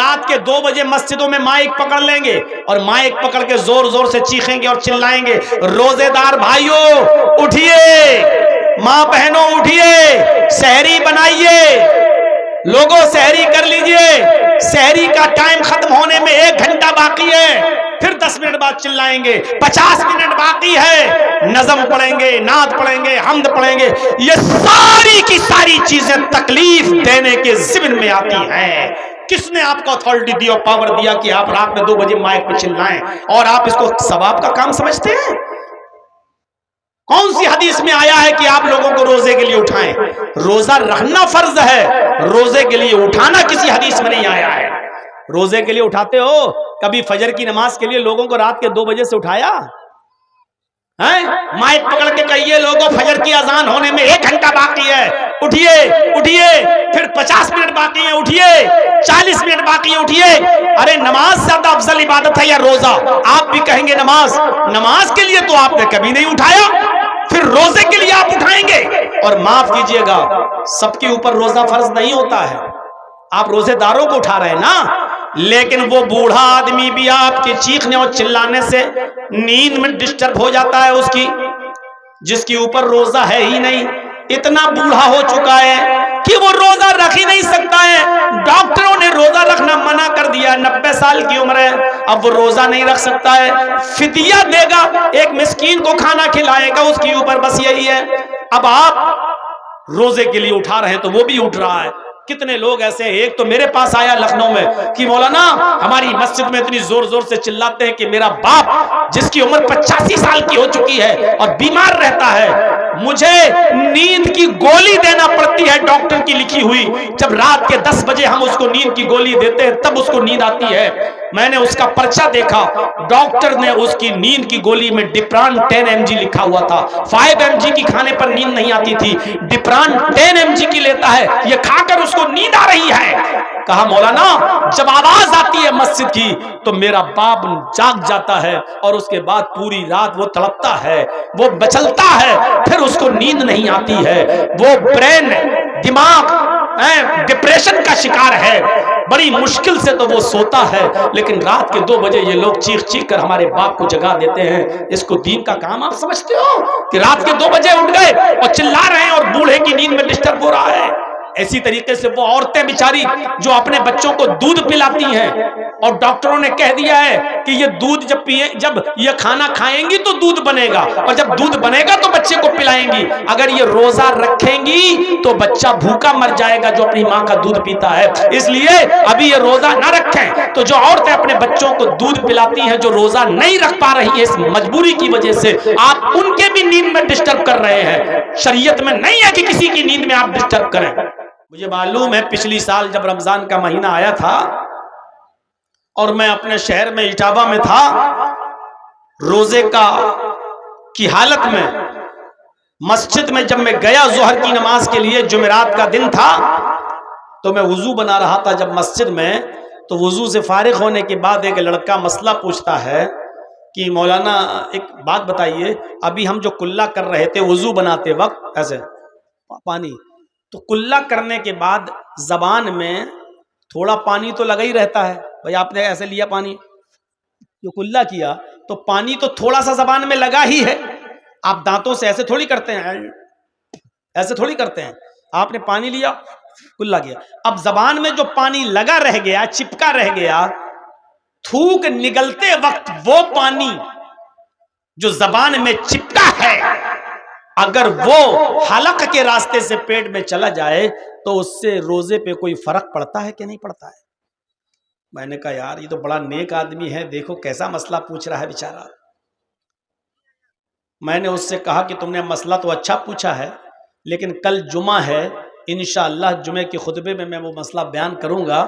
رات کے 2 بجے مسجدوں میں مائک پکڑ لیں گے اور مائک پکڑ کے زور زور سے چیخیں گے اور چلائیں گے، روزے دار بھائیوں اٹھیے، ماں بہنوں اٹھیے، سحری بنائیے، لوگوں سحری کر لیجئے، سحری کا ٹائم ختم ہونے میں 1 گھنٹہ باقی ہے، پھر 10 منٹ بعد چلائیں گے، 50 منٹ باقی ہے، نظم پڑھیں گے، نعت پڑھیں گے، حمد پڑھیں گے۔ یہ ساری کی ساری چیزیں تکلیف دینے کے ضمن میں آتی ہیں۔ کس نے آپ کو اتھارٹی دی اور پاور دیا کہ آپ رات میں 2 بجے مائک پہ چلائیں اور آپ اس کو ثواب کا کام سمجھتے ہیں؟ کون سی حدیث میں آیا ہے کہ آپ لوگوں کو روزے کے لیے اٹھائیں؟ روزہ رکھنا فرض ہے، روزے کے لیے اٹھانا کسی حدیث میں نہیں آیا ہے۔ روزے کے لیے اٹھاتے ہو؟ کبھی فجر کی نماز کے لیے لوگوں کو رات کے 2 بجے سے اٹھایا؟ مائک پکڑ کے کہیے لوگوں فجر کی اذان ہونے میں 1 گھنٹہ باقی ہے، اٹھیے اٹھیے، پھر 50 منٹ باقی ہے، اٹھیے، 40 منٹ باقی ہے، اٹھیے۔ ارے نماز زیادہ افضل عبادت ہے یا روزہ؟ آپ بھی کہیں گے نماز، نماز کے لیے تو آپ نے کبھی نہیں اٹھایا، پھر روزے کے لیے آپ اٹھائیں گے؟ اور معاف کیجئے گا، سب کے اوپر روزہ فرض نہیں ہوتا ہے، آپ روزے داروں کو اٹھا رہے ہیں نا، لیکن وہ بوڑھا آدمی بھی آپ کے چیخنے اور چلانے سے نیند میں ڈسٹرب ہو جاتا ہے، اس کی جس کے اوپر روزہ ہے ہی نہیں، اتنا بوڑھا ہو چکا ہے کہ وہ روزہ رکھ ہی نہیں سکتا ہے، ڈاکٹروں نے روزہ رکھنا منع کر دیا، 90 سال کی عمر ہے، اب وہ روزہ نہیں رکھ سکتا ہے، فدیہ دے گا، ایک مسکین کو کھانا کھلائے گا، اس کے اوپر بس یہی ہے۔ اب آپ روزے کے لیے اٹھا رہے ہیں تو وہ بھی اٹھ رہا ہے۔ کتنے لوگ ایسے ہیں، ایک تو میرے پاس آیا لکھنؤ میں کہ مولانا ہماری مسجد میں اتنی زور زور سے چلاتے ہیں کہ میرا باپ جس کی عمر 85 سال کی ہو چکی ہے اور بیمار رہتا ہے، مجھے نیند کی گولی دینا پڑتی ہے ڈاکٹر کی لکھی ہوئی، جب رات کے 10 بجے ہم اس کو نیند کی گولی دیتے ہیں تب اس کو نیند آتی ہے۔ میں نے اس کا پرچہ دیکھا، ڈاکٹر نے اس کی نیند کی گولی میں ڈپران 10 mg لکھا ہوا تھا، 5 mg کی کھانے پر نیند نہیں آتی تھی، ڈپران 10 mg کی لیتا ہے، یہ کھا کر اس کو نیند آ رہی ہے۔ کہا مولانا جب آواز آتی ہے مسجد کی تو میرا باپ جاگ جاتا ہے اور اس کے بعد پوری رات وہ تڑپتا ہے، وہ بچلتا ہے، پھر اس کو نیند نہیں آتی ہے، وہ برین دماغ ڈپریشن کا شکار ہے، بڑی مشکل سے تو وہ سوتا ہے، لیکن رات کے 2 بجے یہ لوگ چیخ چیخ کر ہمارے باپ کو جگا دیتے ہیں۔ اس کو دین کا کام آپ سمجھتے ہو کہ رات کے 2 بجے اٹھ گئے اور چلا رہے ہیں اور بوڑھے کی نیند میں ڈسٹرب ہو رہا ہے؟ ایسی طریقے سے وہ عورتیں بیچاری جو اپنے بچوں کو دودھ پلاتی ہیں اور ڈاکٹروں نے کہہ دیا ہے کہ یہ دودھ جب یہ کھانا کھائیں گی تو دودھ بنے گا اور جب دودھ بنے گا تو بچے کو پلائیں گی، اگر یہ روزہ رکھیں گی تو بچہ بھوکا مر جائے گا جو اپنی ماں کا دودھ پیتا ہے، اس لیے ابھی یہ روزہ نہ رکھیں۔ تو جو عورتیں اپنے بچوں کو دودھ پلاتی ہیں جو روزہ نہیں رکھ پا رہی ہیں اس مجبوری کی وجہ سے، آپ ان کے بھی نیند میں ڈسٹرب کر رہے ہیں۔ شریعت میں نہیں ہے کہ کسی کی نیند میں آپ ڈسٹرب کریں۔ مجھے معلوم ہے پچھلی سال جب رمضان کا مہینہ آیا تھا اور میں اپنے شہر میں اٹاوا میں تھا، روزے کی حالت میں مسجد میں جب میں گیا ظہر کی نماز کے لیے، جمعرات کا دن تھا، تو میں وضو بنا رہا تھا جب مسجد میں، تو وضو سے فارغ ہونے کے بعد ایک لڑکا مسئلہ پوچھتا ہے کہ مولانا ایک بات بتائیے، ابھی ہم جو کلہ کر رہے تھے وضو بناتے وقت ایسے پانی، تو کلہ کرنے کے بعد زبان میں تھوڑا پانی تو لگا ہی رہتا ہے، بھئی آپ نے ایسے لیا پانی، جو کلہ کیا تو پانی تو تھوڑا سا زبان میں لگا ہی ہے، آپ دانتوں سے ایسے تھوڑی کرتے ہیں، ایسے تھوڑی کرتے ہیں، آپ نے پانی لیا کلہ کیا، اب زبان میں جو پانی لگا رہ گیا، چپکا رہ گیا، تھوک نگلتے وقت وہ پانی جو زبان میں چپکا ہے اگر وہ حلق کے راستے سے پیٹ میں چلا جائے تو اس سے روزے پہ کوئی فرق پڑتا ہے کہ نہیں پڑتا ہے؟ میں نے کہا یار یہ تو بڑا نیک آدمی ہے، دیکھو کیسا مسئلہ پوچھ رہا ہے بیچارہ۔ میں نے اس سے کہا کہ تم نے مسئلہ تو اچھا پوچھا ہے، لیکن کل جمعہ ہے، انشاءاللہ جمعے کے خطبے میں وہ مسئلہ بیان کروں گا،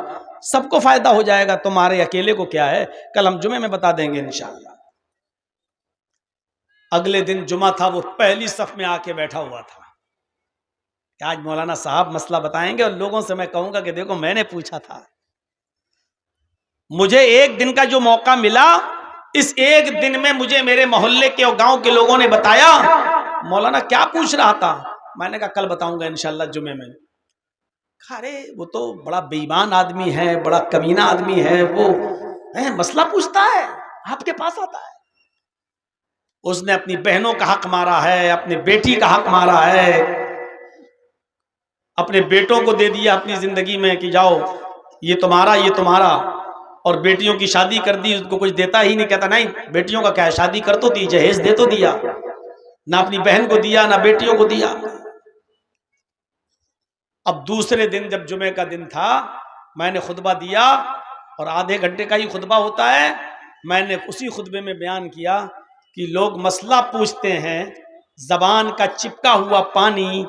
سب کو فائدہ ہو جائے گا، تمہارے اکیلے کو کیا ہے، کل ہم جمعے میں بتا دیں گے انشاءاللہ۔ اگلے دن جمعہ تھا، وہ پہلی صف میں آ کے بیٹھا ہوا تھا کہ آج مولانا صاحب مسئلہ بتائیں گے اور لوگوں سے میں کہوں گا کہ دیکھو میں نے پوچھا تھا۔ مجھے ایک دن کا جو موقع ملا، اس ایک دن میں مجھے میرے محلے کے اور گاؤں کے لوگوں نے بتایا مولانا کیا پوچھ رہا تھا، میں نے کہا کل بتاؤں گا انشاءاللہ جمعے میں۔ ارے وہ تو بڑا بے ایمان آدمی ہے، بڑا کمینہ آدمی ہے، وہ مسئلہ پوچھتا ہے، آپ کے پاس آتا ہے۔ اس نے اپنی بہنوں کا حق مارا ہے، اپنے بیٹی کا حق مارا ہے، اپنے بیٹوں کو دے دیا اپنی زندگی میں کہ جاؤ یہ تمہارا یہ تمہارا، اور بیٹیوں کی شادی کر دی، اس کو کچھ دیتا ہی نہیں، کہتا نہیں بیٹیوں کا کیا ہے، شادی کر تو دی، جہیز دے تو دیا، نہ اپنی بہن کو دیا نہ بیٹیوں کو دیا۔ اب دوسرے دن جب جمعے کا دن تھا، میں نے خطبہ دیا، اور آدھے گھنٹے کا ہی خطبہ ہوتا ہے، میں نے اسی خطبے میں بیان کیا کہ لوگ مسئلہ پوچھتے ہیں، زبان کا چپکا ہوا پانی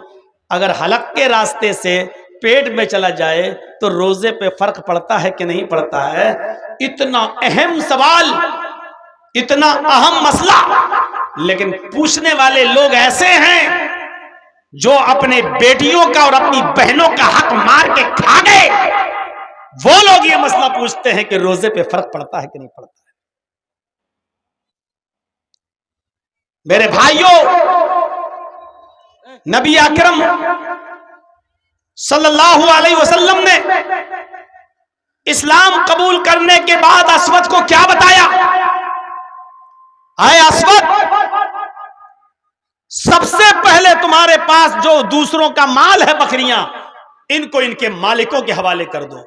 اگر حلق کے راستے سے پیٹ میں چلا جائے تو روزے پہ فرق پڑتا ہے کہ نہیں پڑتا ہے؟ اتنا اہم سوال، اتنا اہم مسئلہ، لیکن پوچھنے والے لوگ ایسے ہیں جو اپنے بیٹیوں کا اور اپنی بہنوں کا حق مار کے کھا گئے، وہ لوگ یہ مسئلہ پوچھتے ہیں کہ روزے پہ فرق پڑتا ہے کہ نہیں پڑتا ہے۔ میرے بھائیوں، نبی اکرم صلی اللہ علیہ وسلم نے اسلام قبول کرنے کے بعد اسود کو کیا بتایا؟ اے اسود، سب سے پہلے تمہارے پاس جو دوسروں کا مال ہے، بکریاں، ان کو ان کے مالکوں کے حوالے کر دو۔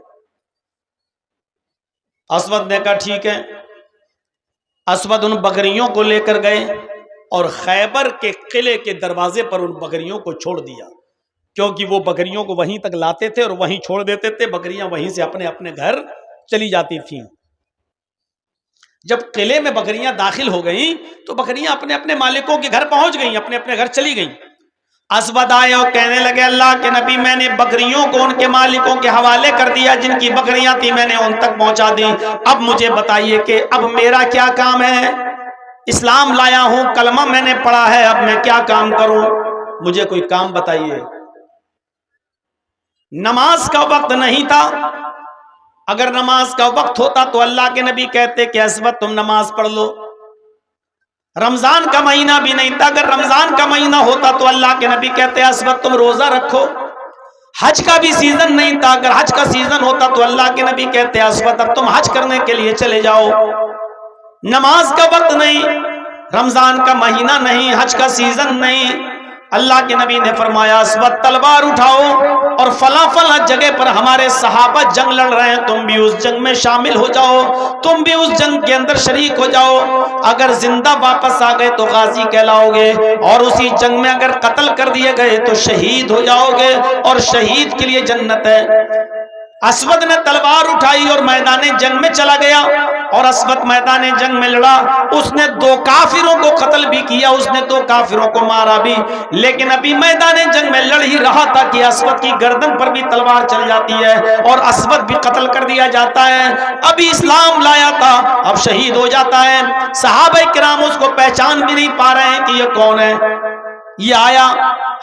اسود نے کہا ٹھیک ہے۔ اسود ان بکریوں کو لے کر گئے اور خیبر کے قلعے کے دروازے پر ان بکریوں کو چھوڑ دیا، کیونکہ وہ بکریوں کو وہیں تک لاتے تھے اور وہیں چھوڑ دیتے تھے، بکریاں وہیں سے اپنے اپنے گھر چلی جاتی تھیں۔ جب قلعے میں بکریاں داخل ہو گئیں تو بکریاں اپنے اپنے مالکوں کے گھر پہنچ گئیں، اپنے اپنے گھر چلی گئیں۔ اسود آئے اور کہنے لگے اللہ کے نبی، میں نے بکریوں کو ان کے مالکوں کے حوالے کر دیا، جن کی بکریاں تھیں میں نے ان تک پہنچا دی، اب مجھے بتائیے کہ اب میرا کیا کام ہے؟ اسلام لایا ہوں، کلمہ میں نے پڑھا ہے، اب میں کیا کام کروں؟ مجھے کوئی کام بتائیے۔ نماز کا وقت نہیں تھا، اگر نماز کا وقت ہوتا تو اللہ کے نبی کہتے کہ اسود تم نماز پڑھ لو۔ رمضان کا مہینہ بھی نہیں تھا، اگر رمضان کا مہینہ ہوتا تو اللہ کے نبی کہتے اسود تم روزہ رکھو۔ حج کا بھی سیزن نہیں تھا، اگر حج کا سیزن ہوتا تو اللہ کے نبی کہتے اسود اب تم حج کرنے کے لیے چلے جاؤ۔ نماز کا وقت نہیں، رمضان کا مہینہ نہیں، حج کا سیزن نہیں، اللہ کے نبی نے فرمایا اسود تلوار اٹھاؤ اور فلاں فلاں جگہ پر ہمارے صحابہ جنگ لڑ رہے ہیں، تم بھی اس جنگ میں شامل ہو جاؤ، تم بھی اس جنگ کے اندر شریک ہو جاؤ۔ اگر زندہ واپس آ گئے تو غازی کہلاؤ گے، اور اسی جنگ میں اگر قتل کر دیے گئے تو شہید ہو جاؤ گے، اور شہید کے لیے جنت ہے۔ اسود نے تلوار اٹھائی اور میدان جنگ میں چلا گیا، اور اسود میدان جنگ میں لڑا، اس نے 2 کافروں کو قتل بھی کیا، اس نے 2 کافروں کو مارا بھی، لیکن ابھی میدان جنگ میں لڑ ہی رہا تھا کہ اسود کی گردن پر بھی تلوار چل جاتی ہے اور اسود بھی قتل کر دیا جاتا ہے۔ ابھی اسلام لایا تھا، اب شہید ہو جاتا ہے۔ صحابہ کرام اس کو پہچان بھی نہیں پا رہے ہیں کہ یہ کون ہے۔ یہ آیا،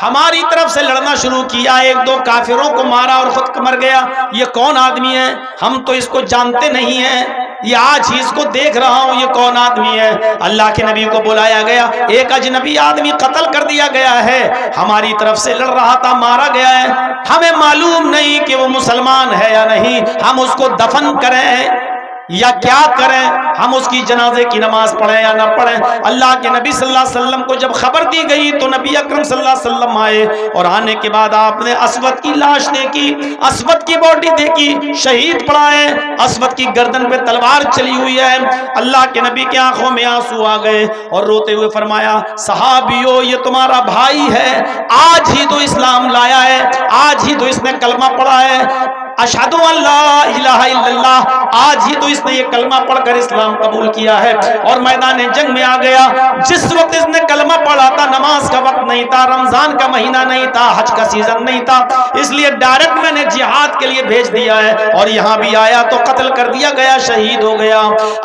ہماری طرف سے لڑنا شروع کیا، 1-2 کافروں کو مارا اور خود مر گیا۔ یہ کون آدمی ہے؟ ہم تو اس کو جانتے نہیں ہیں، یہ آج ہی اس کو دیکھ رہا ہوں، یہ کون آدمی ہے؟ اللہ کے نبی کو بلایا گیا، ایک اجنبی آدمی قتل کر دیا گیا ہے، ہماری طرف سے لڑ رہا تھا، مارا گیا ہے، ہمیں معلوم نہیں کہ وہ مسلمان ہے یا نہیں، ہم اس کو دفن کریں یا کیا کریں، ہم اس کی جنازے کی نماز پڑھیں یا نہ پڑھیں۔ اللہ کے نبی صلی اللہ علیہ وسلم کو جب خبر دی گئی تو نبی اکرم صلی اللہ علیہ وسلم آئے، اور آنے کے بعد آپ نے اسود کی لاش دیکھی، اسود کی باڈی دیکھی، شہید پڑا ہے، اسود کی گردن پہ تلوار چلی ہوئی ہے۔ اللہ کے نبی کی آنکھوں میں آنسو آ گئے اور روتے ہوئے فرمایا صحابیو، یہ تمہارا بھائی ہے، آج ہی تو اسلام لایا ہے، آج ہی تو اس نے کلمہ پڑھا ہے، اشہد ان لا الہ الا اللہ، آج ہی تو اس نے یہ کلمہ پڑھ کر اسلام قبول کیا ہے، اور میدان جنگ میں آ گیا۔ جس وقت اس نے کلمہ پڑھا تھا نماز کا وقت نہیں تھا، رمضان کا مہینہ نہیں تھا، حج کا سیزن نہیں تھا، اس لیے ڈائریکٹ میں نے جہاد کے لیے بھیج دیا ہے، اور یہاں بھی آیا تو قتل کر دیا گیا، شہید ہو گیا۔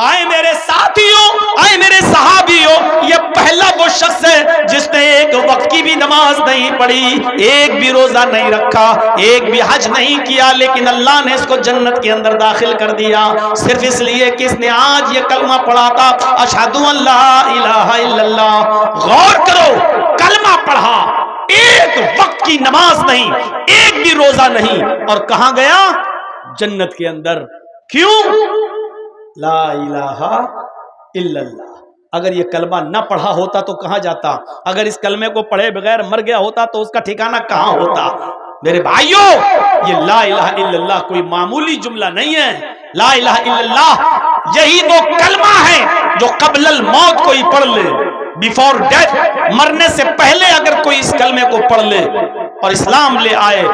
آئے میرے ساتھیوں، آئے میرے صحابیوں، یہ پہلا وہ شخص ہے جس نے ایک وقت کی بھی نماز نہیں پڑھی، ایک بھی روزہ نہیں رکھا، ایک بھی حج نہیں کیا، لیکن اللہ نے اس کو جنت کے اندر داخل کر دیا، صرف اس لیے کہ اس نے آج یہ کلمہ پڑھا تھا، اشہد ان لا الہ الا اللہ۔ غور کرو، کلمہ پڑھا، ایک وقت کی نماز نہیں، ایک بھی روزہ نہیں، اور کہاں گیا؟ جنت کے اندر۔ کیوں؟ لا الہ الا اللہ۔ اگر یہ کلمہ نہ پڑھا ہوتا تو کہاں جاتا؟ اگر اس کلمے کو پڑھے بغیر مر گیا ہوتا تو اس کا ٹھکانہ کہاں ہوتا؟ میرے بھائیوں، یہ لا الہ الا اللہ کوئی معمولی جملہ نہیں ہے۔ لا الہ الا اللہ یہی وہ کلمہ ہے جو قبل الموت کوئی پڑھ لے، بیفور ڈیتھ، مرنے سے پہلے اگر کوئی اس کلمے کو پڑھ لے اور اسلام لے آئے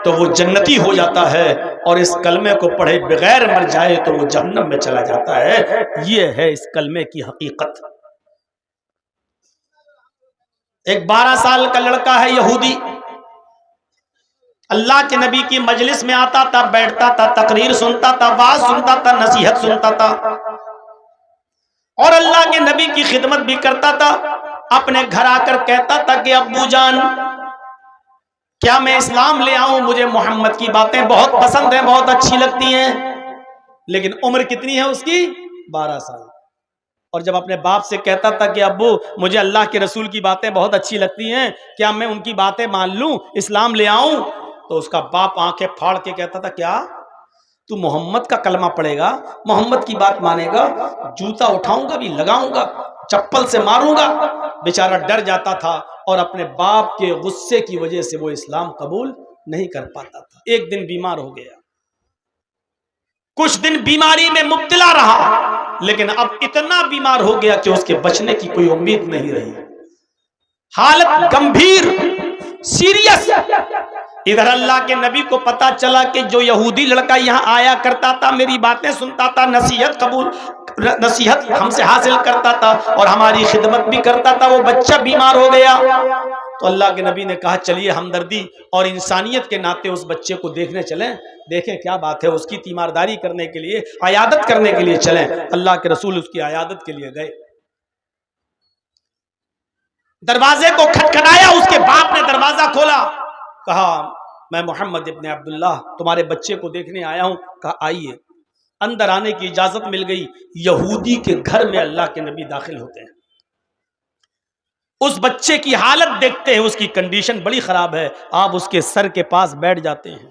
تو وہ جنتی ہو جاتا ہے، اور اس کلمے کو پڑھے بغیر مر جائے تو وہ جہنم میں چلا جاتا ہے۔ یہ ہے اس کلمے کی حقیقت۔ ایک 12 سال کا لڑکا ہے یہودی، اللہ کے نبی کی مجلس میں آتا تھا، بیٹھتا تھا، تقریر سنتا تھا، واعظ سنتا تھا، نصیحت سنتا تھا، اور اللہ کے نبی کی خدمت بھی کرتا تھا۔ اپنے گھر آ کر کہتا تھا کہ ابو جان، کیا میں اسلام لے آؤں؟ مجھے محمد کی باتیں بہت پسند ہیں، بہت اچھی لگتی ہیں۔ لیکن عمر کتنی ہے اس کی؟ 12 سال۔ اور جب اپنے باپ سے کہتا تھا کہ ابو مجھے اللہ کے رسول کی باتیں بہت اچھی لگتی ہیں، کیا میں ان کی باتیں مان لوں، اسلام لے آؤں؟ تو اس کا باپ آنکھیں پھاڑ کے کہتا تھا، کیا تو محمد کا کلمہ پڑھے گا، محمد کی بات مانے گا؟ جوتا اٹھاؤں گا بھی، لگاؤں گا، چپل سے ماروں گا۔ بیچارہ ڈر جاتا تھا اور اپنے باپ کے غصے کی وجہ سے وہ اسلام قبول نہیں کر پاتا تھا۔ ایک دن بیمار ہو گیا، کچھ دن بیماری میں مبتلا رہا، لیکن اب اتنا بیمار ہو گیا کہ اس کے بچنے کی کوئی امید نہیں رہی، حالت گمبھیر، سیریس۔ ادھر اللہ کے نبی کو پتا چلا کہ جو یہودی لڑکا یہاں آیا کرتا تھا، میری باتیں سنتا تھا، نصیحت ہم سے حاصل کرتا تھا اور ہماری خدمت بھی کرتا تھا، وہ بچہ بیمار ہو گیا۔ تو اللہ کے نبی نے کہا چلیے ہمدردی اور انسانیت کے ناطے اس بچے کو دیکھنے چلیں، دیکھیں کیا بات ہے، اس کی تیمارداری کرنے کے لیے، عیادت کرنے کے لیے چلیں۔ اللہ کے رسول اس کی عیادت کے لیے گئے، دروازے کو کھٹکھٹایا، اس کے باپ نے دروازہ کھولا، کہا میں محمد ابن عبداللہ تمہارے بچے کو دیکھنے آیا ہوں۔ کہا آئیے۔ اندر آنے کی اجازت مل گئی۔ یہودی کے گھر میں اللہ کے نبی داخل ہوتے ہیں، اس بچے کی حالت دیکھتے ہیں، اس کی کنڈیشن بڑی خراب ہے، آپ اس کے سر کے پاس بیٹھ جاتے ہیں،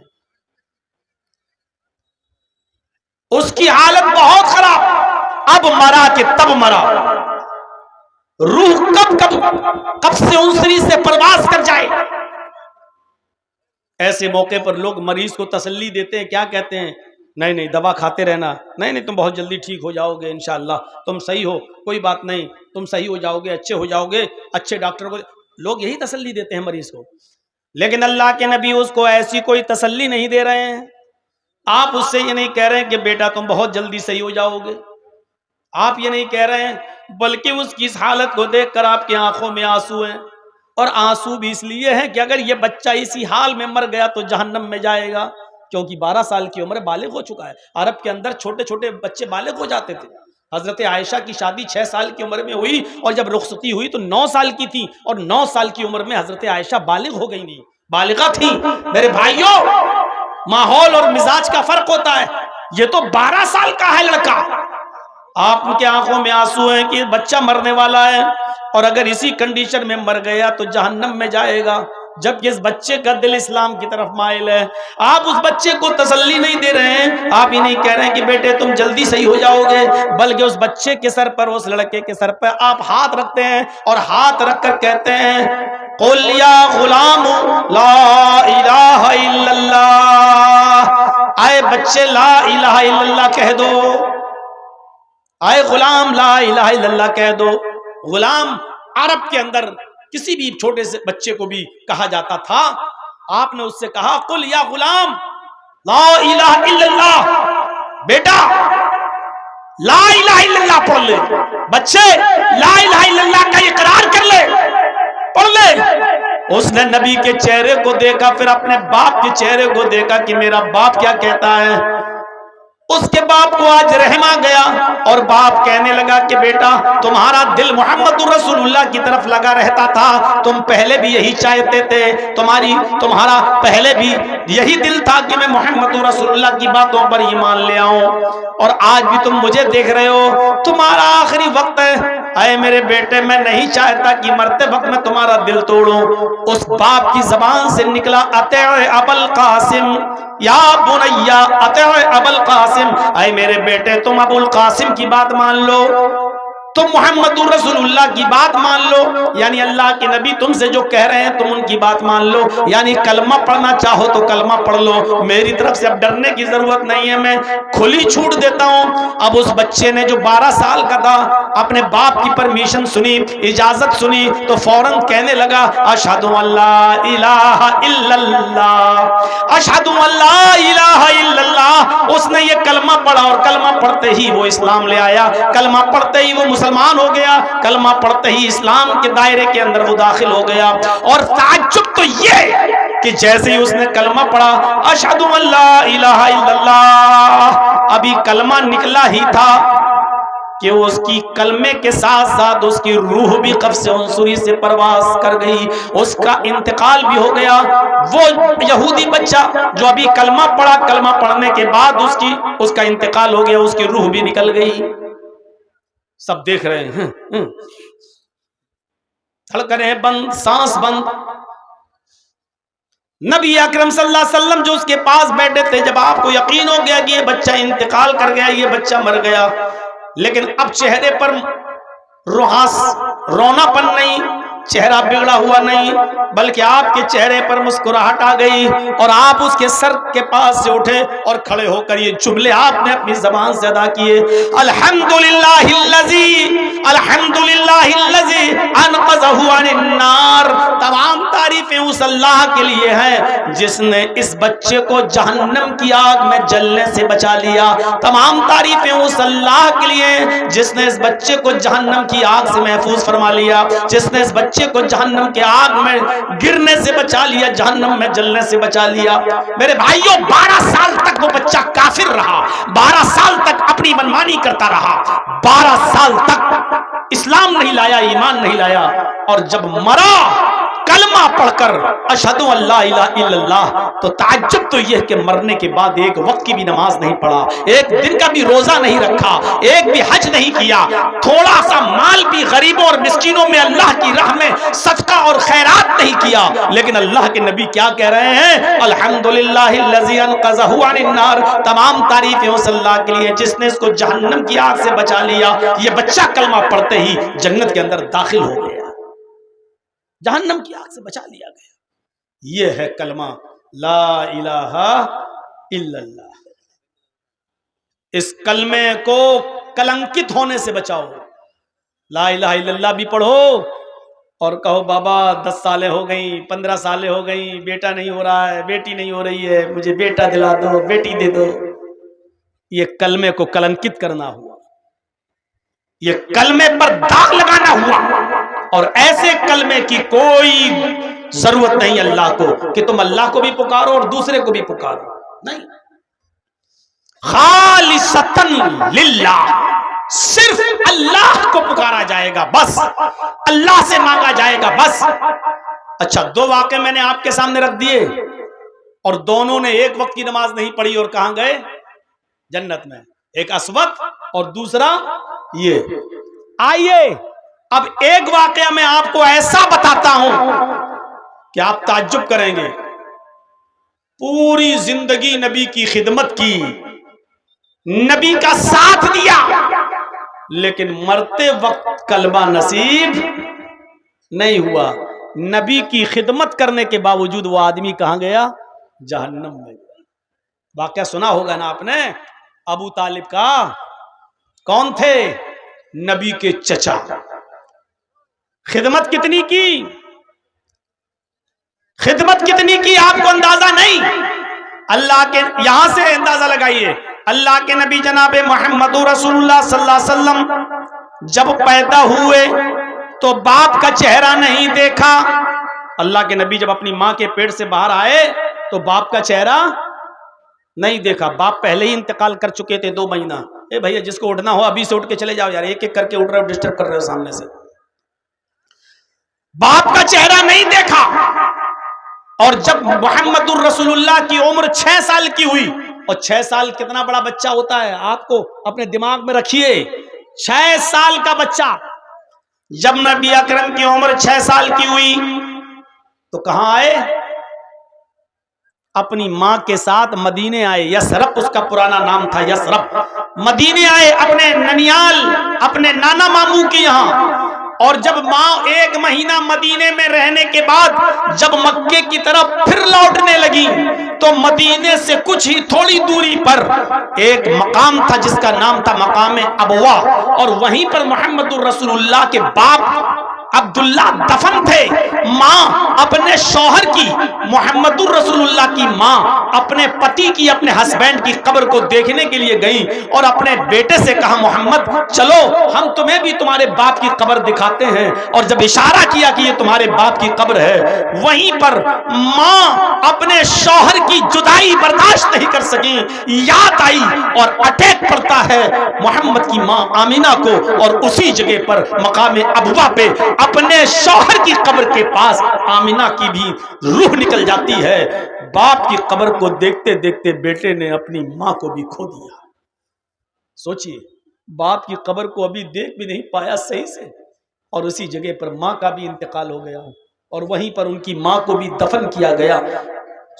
اس کی حالت بہت خراب، اب مرا کہ تب مرا، روح کب سے انسری سے پرواز کر جائے۔ ایسے موقع پر لوگ مریض کو تسلی دیتے ہیں، کیا کہتے ہیں؟ نہیں نہیں دوا کھاتے رہنا، نہیں تم بہت جلدی ٹھیک ہو جاؤ گے، انشاءاللہ تم صحیح ہو، کوئی بات نہیں، تم صحیح ہو جاؤ گے، اچھے ہو جاؤ گے، اچھے ڈاکٹر کو۔ لوگ یہی تسلی دیتے ہیں مریض کو، لیکن اللہ کے نبی اس کو ایسی کوئی تسلی نہیں دے رہے ہیں۔ آپ اس سے یہ نہیں کہہ رہے ہیں کہ بیٹا تم بہت جلدی صحیح ہو جاؤ گے، آپ یہ نہیں کہہ رہے ہیں، بلکہ اس کی اس حالت کو دیکھ کر آپ کی آنکھوں میں آنسو ہیں، اور آنسو بھی اس لیے ہیں کہ اگر یہ بچہ اسی حال میں مر گیا تو جہنم میں جائے گا، کیونکہ 12 سال کی عمر بالغ ہو چکا ہے۔ عرب کے اندر چھوٹے چھوٹے بچے بالغ ہو جاتے تھے۔ حضرت عائشہ کی شادی 6 سال کی عمر میں ہوئی، اور جب رخصتی ہوئی تو 9 سال کی تھی، اور 9 سال کی عمر میں حضرت عائشہ بالغ ہو گئی، نہیں بالغہ تھی۔ میرے بھائیوں، ماحول اور مزاج کا فرق ہوتا ہے، یہ تو 12 سال کا ہے لڑکا، آپ کی آنکھوں میں آنسو ہیں کہ بچہ مرنے والا ہے، اور اگر اسی کنڈیشن میں مر گیا تو جہنم میں جائے گا، جبکہ اس بچے کا دل اسلام کی طرف مائل ہے۔ آپ اس بچے کو تسلی نہیں دے رہے ہیں، آپ ہی نہیں کہہ رہے ہیں کہ بیٹے تم جلدی صحیح ہو جاؤ گے، بلکہ اس بچے کے سر پر، اس لڑکے کے سر پر آپ ہاتھ رکھتے ہیں، اور ہاتھ رکھ کر کہتے ہیں قُلْ يَا غُلَامُ لَا إِلَهَ إِلَّا اللَّهُ، آئے بچے لا الہ الا اللہ کہہ دو، آئے غلام لا الہ الا اللہ کہہ دو۔ غلام عرب کے اندر کسی بھی چھوٹے سے بچے کو بھی کہا جاتا تھا۔ آپ نے اس سے کہا قل یا غلام لا الہ الا اللہ، بیٹا لا الہ الا اللہ پڑھ لے، بچے لا الہ الا اللہ کا اقرار کر لے، پڑھ لے۔ اس نے نبی کے چہرے کو دیکھا، پھر اپنے باپ کے چہرے کو دیکھا کہ میرا باپ کیا کہتا ہے۔ اس کے باپ کو آج رحم آ گیا، اور باپ کہنے لگا کہ بیٹا تمہارا دل محمد رسول اللہ کی طرف لگا رہتا تھا، تم پہلے بھی یہی چاہتے تھے، تمہارا پہلے بھی یہی دل تھا کہ میں محمد رسول اللہ کی باتوں پر ایمان لے آؤں، اور آج بھی تم مجھے دیکھ رہے ہو، تمہارا آخری وقت ہے، اے میرے بیٹے میں نہیں چاہتا کہ مرتے وقت میں تمہارا دل توڑوں. اس باپ کی زبان سے نکلا اطیع ابوالقاسم یا بنیا اطیع ابوالقاسم، اے میرے بیٹے تم ابوالقاسم کی بات مان لو، تم محمد رسول اللہ کی بات مان لو. یعنی اللہ کے نبی تم سے جو کہہ رہے ہیں تم ان کی بات مان لو. یعنی کلمہ پڑھنا چاہو تو کلمہ پڑھ لو، میری طرف سے اب ڈرنے کی ضرورت نہیں ہے، میں کھلی چھوٹ دیتا ہوں. اب اس بچے نے جو 12 سال کا تھا اپنے باپ کی پرمیشن سنی، اجازت سنی، تو فوراً کہنے لگا اشہد ان لا الہ الا اللہ، اشہد ان لا الہ الا اللہ. اس نے یہ کلمہ پڑھا اور کلمہ پڑھتے ہی وہ اسلام لے آیا، کلمہ پڑھتے ہی وہ مسلمان ہو گیا، کلمہ پڑھتے ہی اسلام کے دائرے کے اندر وہ داخل ہو گیا. اور تعجب تو یہ کہ جیسے ہی اس نے کلمہ پڑھا اشہد ان لا الہ الا اللہ، ابھی کلمہ نکلا ہی تھا کہ اس کی کلمے کے ساتھ ساتھ اس کی روح بھی قفس عنصری سے پرواز کر گئی، اس کا انتقال بھی ہو گیا. وہ یہودی بچہ جو ابھی کلمہ پڑھا، کلمہ پڑھنے کے بعد اس کا انتقال ہو گیا، اس کی روح بھی نکل گئی. سب دیکھ رہے ہیں، دھڑکنیں بند، سانس بند. نبی اکرم صلی اللہ علیہ وسلم جو اس کے پاس بیٹھے تھے، جب آپ کو یقین ہو گیا کہ یہ بچہ انتقال کر گیا، یہ بچہ مر گیا، لیکن اب چہرے پر رونا پن نہیں، چہرہ بگڑا ہوا نہیں، بلکہ آپ کے چہرے پر مسکراہٹ آ گئی. اور آپ اس کے سر کے پاس سے اٹھے اور کھڑے ہو کر یہ جملے آپ نے اپنی زبان سے ادا کیے: الحمدللہ الذی انقذہ عن النار. تمام تعریفیں اس اللہ کے لیے ہیں جس نے اس بچے کو جہنم کی آگ میں جلنے سے بچا لیا. تمام تعریفیں اس اللہ کے لیے جس نے اس بچے کو جہنم کی آگ سے محفوظ فرما لیا، جس نے اس بچے کو جہنم کے آگ میں گرنے سے بچا لیا، جہنم میں جلنے سے بچا لیا. میرے بھائیوں، 12 سال تک وہ بچہ کافر رہا، 12 سال تک اپنی منمانی کرتا رہا، 12 سال تک اسلام نہیں لایا، ایمان نہیں لایا. اور جب مرا کلمہ پڑھ کر اشہد ان لا الہ الا اللہ، تو تعجب تو یہ کہ مرنے کے بعد ایک وقت کی بھی نماز نہیں پڑھا، ایک دن کا بھی روزہ نہیں رکھا، ایک بھی حج نہیں کیا، تھوڑا سا مال بھی غریبوں اور مسکینوں میں اللہ کی راہ میں صدقہ اور خیرات نہیں کیا. لیکن اللہ کے نبی کیا کہہ رہے ہیں؟ الحمدللہ الذی انقذہ عن النار. تمام تعریفیں اس اللہ کے لیے جس نے اس کو جہنم کی آگ سے بچا لیا. یہ بچہ کلمہ پڑھتے ہی جنت کے اندر داخل ہو گیا، جہنم کی آگ سے بچا لیا گیا. یہ ہے کلمہ لا الہ الا اللہ. اس کلمے کو کلنکت ہونے سے بچاؤ. لا الہ الا اللہ بھی پڑھو اور کہو بابا 10 سالیں ہو گئیں، 15 سالیں ہو گئیں، بیٹا نہیں ہو رہا ہے، بیٹی نہیں ہو رہی ہے، مجھے بیٹا دلا دو، بیٹی دے دو. یہ کلمے کو کلنکت کرنا ہوا، یہ کلمے پر داغ لگانا ہوا. اور ایسے کلمے کی کوئی ضرورت نہیں اللہ کو کہ تم اللہ کو بھی پکارو اور دوسرے کو بھی پکارو، نہیں. خالصتاً للہ، صرف اللہ کو پکارا جائے گا، بس اللہ سے مانگا جائے گا، بس. اچھا، 2 واقعے میں نے آپ کے سامنے رکھ دیے اور دونوں نے ایک وقت کی نماز نہیں پڑھی اور کہاں گئے؟ جنت میں. ایک اسود اور دوسرا یہ. آئیے اب ایک واقعہ میں آپ کو ایسا بتاتا ہوں کہ آپ تعجب کریں گے. پوری زندگی نبی کی خدمت کی، نبی کا ساتھ دیا، لیکن مرتے وقت کلمہ نصیب نہیں ہوا. نبی کی خدمت کرنے کے باوجود وہ آدمی کہاں گیا؟ جہنم میں گیا. واقعہ سنا ہوگا نا آپ نے ابو طالب کا. کون تھے؟ نبی کے چچا. خدمت کتنی کی، خدمت کتنی کی آپ کو اندازہ نہیں. اللہ کے یہاں سے اندازہ لگائیے. اللہ کے نبی جناب محمد رسول اللہ صلی اللہ علیہ وسلم جب پیدا ہوئے تو باپ کا چہرہ نہیں دیکھا. اللہ کے نبی جب اپنی ماں کے پیٹ سے باہر آئے تو باپ کا چہرہ نہیں دیکھا. باپ پہلے ہی انتقال کر چکے تھے 2 مہینہ. اے بھیا جس کو اٹھنا ہو ابھی سے اٹھ کے چلے جاؤ یار، ایک ایک کر کے اٹھ رہے ہو، ڈسٹرب کر رہے ہو سامنے سے. باپ کا چہرہ نہیں دیکھا. اور جب محمد الرسول اللہ کی عمر 6 سال کی ہوئی، اور 6 سال کتنا بڑا بچہ ہوتا ہے آپ کو اپنے دماغ میں رکھیے. 6 سال کا بچہ جب نبی اکرم کی عمر 6 سال کی ہوئی تو کہاں آئے؟ اپنی ماں کے ساتھ مدینے آئے. یسرب اس کا پرانا نام تھا، یسرب. مدینے آئے اپنے ننیال، اپنے نانا ماموں کے یہاں. اور جب ماں 1 مہینہ مدینے میں رہنے کے بعد جب مکے کی طرف پھر لوٹنے لگی تو مدینے سے کچھ ہی تھوڑی دوری پر ایک مقام تھا جس کا نام تھا مقام ابوا، اور وہیں پر محمد الرسول اللہ کے باپ عبداللہ دفن تھے. ماں اپنے شوہر کی، محمد الرسول اللہ کی ماں اپنے پتی کی، اپنے ہسبینڈ کی قبر کو دیکھنے کے لیے گئی اور اپنے بیٹے سے کہا محمد چلو ہم تمہیں بھی تمہارے باپ کی قبر دکھاتے ہیں. اور جب اشارہ کیا کہ یہ تمہارے باپ کی قبر ہے، وہیں پر ماں اپنے شوہر کی جدائی برداشت نہیں کر سکی. یاد آئی اور اٹیک پڑتا ہے محمد کی ماں آمینہ کو، اور اسی جگہ پر مقام ابوا پہ اپنے شوہر کی قبر کے پاس آمینہ کی بھی روح نکل جاتی ہے. باپ کی قبر کو دیکھتے دیکھتے بیٹے نے اپنی ماں کو بھی کھو دیا. سوچئے، باپ کی قبر کو ابھی دیکھ بھی نہیں پایا صحیح سے، اور اسی جگہ پر ماں کا بھی انتقال ہو گیا، اور وہیں پر ان کی ماں کو بھی دفن کیا گیا.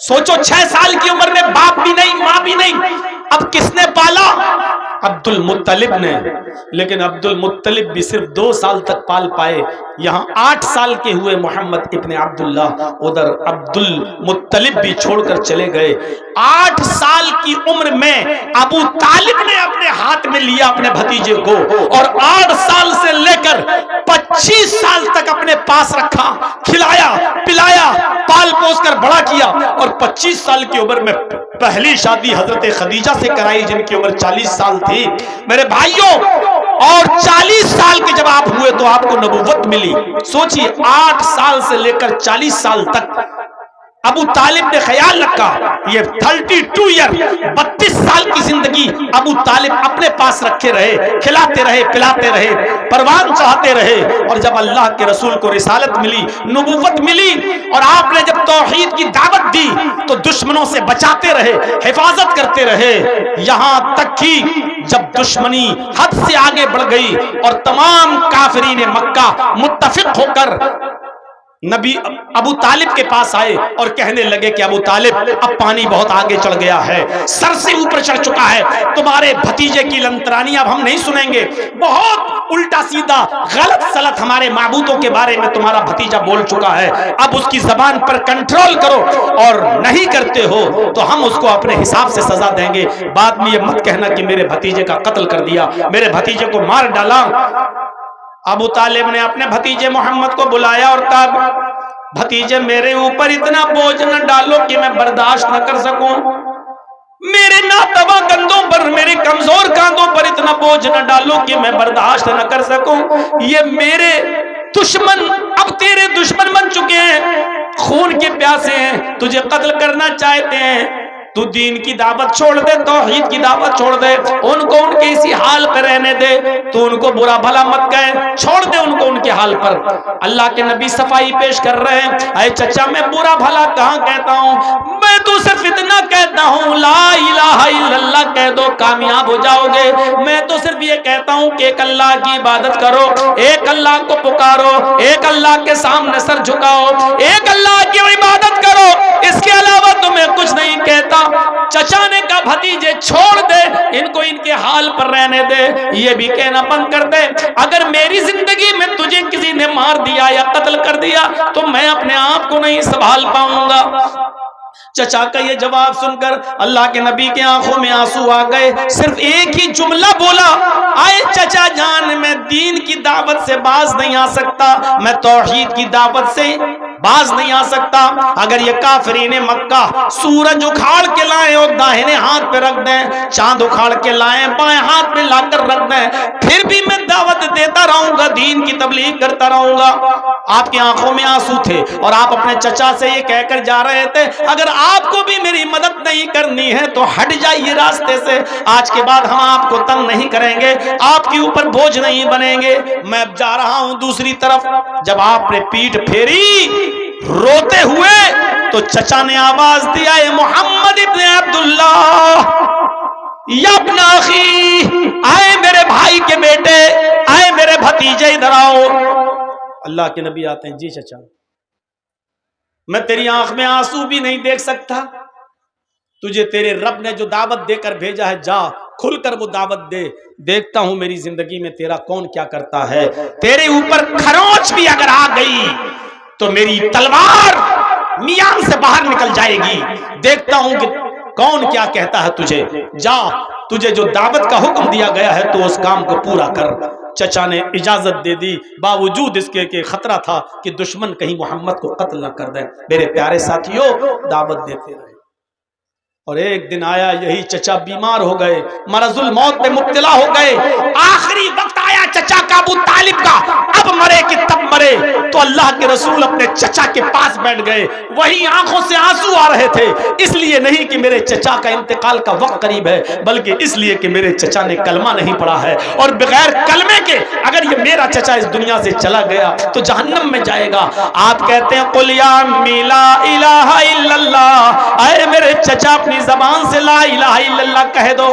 سوچو 6 سال کی عمر میں باپ بھی نہیں، ماں بھی نہیں، اب کس نے پالا؟ عبد المطلب نے. لیکن عبد المطلب بھی صرف 2 سال تک پال پائے. یہاں 8 سال کے ہوئے محمد ابن عبداللہ، ادھر عبد المطلب بھی چھوڑ کر چلے گئے. 8 سال کی عمر میں ابو طالب نے اپنے ہاتھ میں لیا اپنے بھتیجے کو، اور 8 سال سے لے کر 25 سال تک اپنے پاس رکھا، کھلایا پلایا، پال پوس کر بڑا کیا. اور 25 سال کی عمر میں پہلی شادی حضرت خدیجہ سے کرائی جن کی عمر 40 سال تھی. میرے بھائیوں، اور 40 سال کے جب آپ ہوئے تو آپ کو نبوت ملی. سوچئے 8 سال سے لے کر 40 سال تک ابو طالب نے خیال رکھا. یہ 32 ایئر 32 سال کی زندگی ابو طالب اپنے پاس رکھے رہے، کھلاتے رہے پلاتے رہے، پروان چڑھاتے رہے. اور جب اللہ کے رسول کو رسالت ملی، نبوت ملی، اور آپ نے جب توحید کی دعوت دی تو دشمنوں سے بچاتے رہے، حفاظت کرتے رہے، یہاں تک کہ جب دشمنی حد سے آگے بڑھ گئی اور تمام کافرین مکہ متفق ہو کر نبی ابو طالب کے پاس آئے اور کہنے لگے کہ ابو طالب اب پانی بہت آگے چڑھ گیا ہے، سر سے اوپر چڑھ چکا ہے، تمہارے بھتیجے کی لنترانی اب ہم نہیں سنیں گے. بہت الٹا سیدھا غلط سلط ہمارے معبودوں کے بارے میں تمہارا بھتیجا بول چکا ہے، اب اس کی زبان پر کنٹرول کرو، اور نہیں کرتے ہو تو ہم اس کو اپنے حساب سے سزا دیں گے. بعد میں یہ مت کہنا کہ میرے بھتیجے کا قتل کر دیا، میرے بھتیجے کو مار ڈالا. ابو طالب نے اپنے بھتیجے محمد کو بلایا اور کہا بھتیجے میرے اوپر اتنا بوجھ نہ ڈالو کہ میں برداشت نہ کر سکوں، میرے ناتواں کندھوں پر، میرے کمزور کاندھوں پر اتنا بوجھ نہ ڈالو کہ میں برداشت نہ کر سکوں. یہ میرے دشمن اب تیرے دشمن بن چکے ہیں، خون کے پیاسے ہیں، تجھے قتل کرنا چاہتے ہیں. تو دین کی دعوت چھوڑ دے، توحید کی دعوت چھوڑ دے، ان کو ان کے اسی حال پر رہنے دے، تو ان کو برا بھلا مت کہے، چھوڑ دے ان کو ان کے حال پر. اللہ کے نبی صفائی پیش کر رہے ہیں. اے چچا میں برا بھلا کہاں کہتا ہوں، میں تو صرف اتنا کہتا ہوں لا الہ الا اللہ کہہ دو کامیاب ہو جاؤ گے. میں تو صرف یہ کہتا ہوں کہ ایک اللہ کی عبادت کرو، ایک اللہ کو پکارو، ایک اللہ کے سامنے سر جھکاؤ، ایک اللہ کی عبادت کرو، اس کے علاوہ تو میں کچھ نہیں کہتا. چچا نے کہا بھتیجے چھوڑ دے ان کو، ان کے حال پر رہنے دے، یہ بھی کہنا بند کر دے اگر میری زندگی میں تجھے کسی نے مار دیا یا قتل کر دیا تو میں اپنے آپ کو نہیں سنبھال پاؤں گا. چچا کا یہ جواب سن کر اللہ کے نبی کے آنکھوں میں آنسو آ گئے. صرف ایک ہی جملہ بولا، آئے چچا جان میں دین کی دعوت سے باز نہیں آ سکتا، میں توحید کی دعوت سے باز نہیں آ سکتا. اگر یہ کافرین مکہ سورج اکھاڑ کے لائیں اور داہنے ہاتھ پہ رکھ دیں، چاند اکھاڑ کے لائیں بائیں ہاتھ پہ لا کر رکھ دیں، پھر بھی میں دعوت دیتا رہوں گا، دین کی تبلیغ کرتا رہوں گا. آپ کی آنکھوں میں آنسو تھے اور آپ اپنے چچا سے یہ کہہ کر جا رہے تھے اگر آپ کو بھی میری مدد نہیں کرنی ہے تو ہٹ جائیے راستے سے، آج کے بعد ہم آپ کو تنگ نہیں کریں گے، آپ کے اوپر بوجھ نہیں بنیں گے، میں اب جا رہا ہوں دوسری طرف. جب آپ نے پیٹھ پھیری روتے ہوئے تو چچا نے آواز دیا اے محمد ابن عبداللہ یا ابن اخی، آئے میرے بھائی کے بیٹے، آئے میرے بھتیجے ادھر آؤ. اللہ کے نبی آتے ہیں، جی چچا میں تیری آنکھ میں آنسو بھی نہیں دیکھ سکتا، تجھے تیرے رب نے جو دعوت دے کر بھیجا ہے جا کھل کر وہ دعوت دے، دیکھتا ہوں میری زندگی میں تیرا کون کیا کرتا ہے، تیرے اوپر کھروچ بھی اگر آ گئی تو میری تلوار میان سے باہر نکل جائے گی، دیکھتا ہوں کہ کون کیا کہتا ہے تجھے، جا تجھے جو دعوت کا حکم دیا گیا ہے تو اس کام کو پورا کر۔ چچا نے اجازت دے دی، باوجود اس کے کہ خطرہ تھا کہ دشمن کہیں محمد کو قتل نہ کر دیں۔ میرے پیارے ساتھیوں، دعوت دیتے رہے، اور ایک دن آیا یہی چچا بیمار ہو گئے، مرض الموت میں مبتلا ہو گئے، آخری وقت آیا چچا کا ابو طالب کا، اب مرے کہ تب مرے، تو اللہ کے رسول اپنے چچا کے پاس بیٹھ گئے، وہی آنکھوں سے آنسو آ رہے تھے، اس لیے نہیں کہ میرے چچا کا انتقال کا وقت قریب ہے، بلکہ اس لیے کہ میرے چچا نے کلمہ نہیں پڑھا ہے، اور بغیر کلمے کے اگر یہ میرا چچا اس دنیا سے چلا گیا تو جہنم میں جائے گا۔ آپ کہتے ہیں قل یا امی لا الہ الا اللہ، اے میرے چچا اپنی زبان سے لا الہ الا اللہ کہہ دو،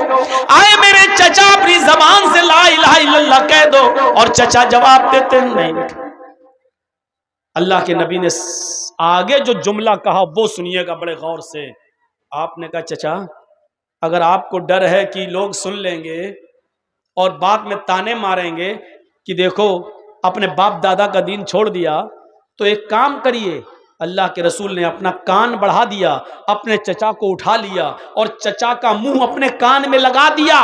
آئے میرے چچا اپنی زبان سے لا الہ الا اللہ کہہ دو، اور چچا جواب دیتے ہیں نہیں بیٹا۔ اللہ کے نبی نے آگے جو جملہ کہا وہ سنیے گا بڑے غور سے۔ آپ نے کہا چچا اگر آپ کو ڈر ہے کہ لوگ سن لیں گے اور بعد میں تانے ماریں گے کہ دیکھو اپنے باپ دادا کا دین چھوڑ دیا، تو ایک کام کریے۔ اللہ کے رسول نے اپنا کان بڑھا دیا، اپنے چچا کو اٹھا لیا اور چچا کا منہ اپنے کان میں لگا دیا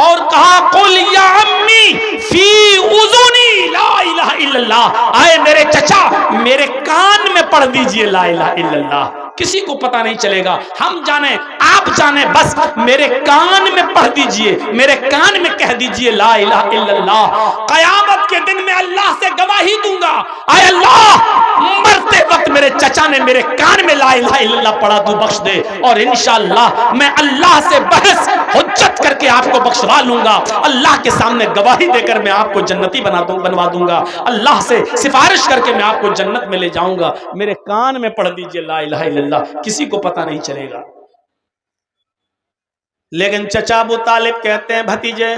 اور کہا قل یا امی فی اذنی لا الہ الا اللہ، آئے میرے چچا میرے کان میں پڑھ دیجئے لا الہ الا اللہ، کسی کو پتہ نہیں چلے گا، ہم جانیں آپ جانیں، بس میرے کان میں پڑھ دیجئے، میرے کان میں کہہ دیجئے لا الہ الا اللہ۔ قیامت کے دن میں اللہ سے گواہی دوں گا، اے اللہ مرتے وقت میرے چچا نے میرے کان میں لا الہ الا اللہ پڑھا، تو بخش دے، اور انشاءاللہ میں اللہ سے بحث حجت کر کے آپ کو بخشوا لوں گا، اللہ کے سامنے گواہی دے کر میں آپ کو جنتی بنوا دوں گا، اللہ سے سفارش کر کے میں آپ کو جنت میں لے جاؤں گا، میرے کان میں پڑھ دیجئے لا الہ الا اللہ، کسی کو پتہ نہیں چلے گا۔ لیکن چچا ابو طالب کہتے ہیں بھتیجے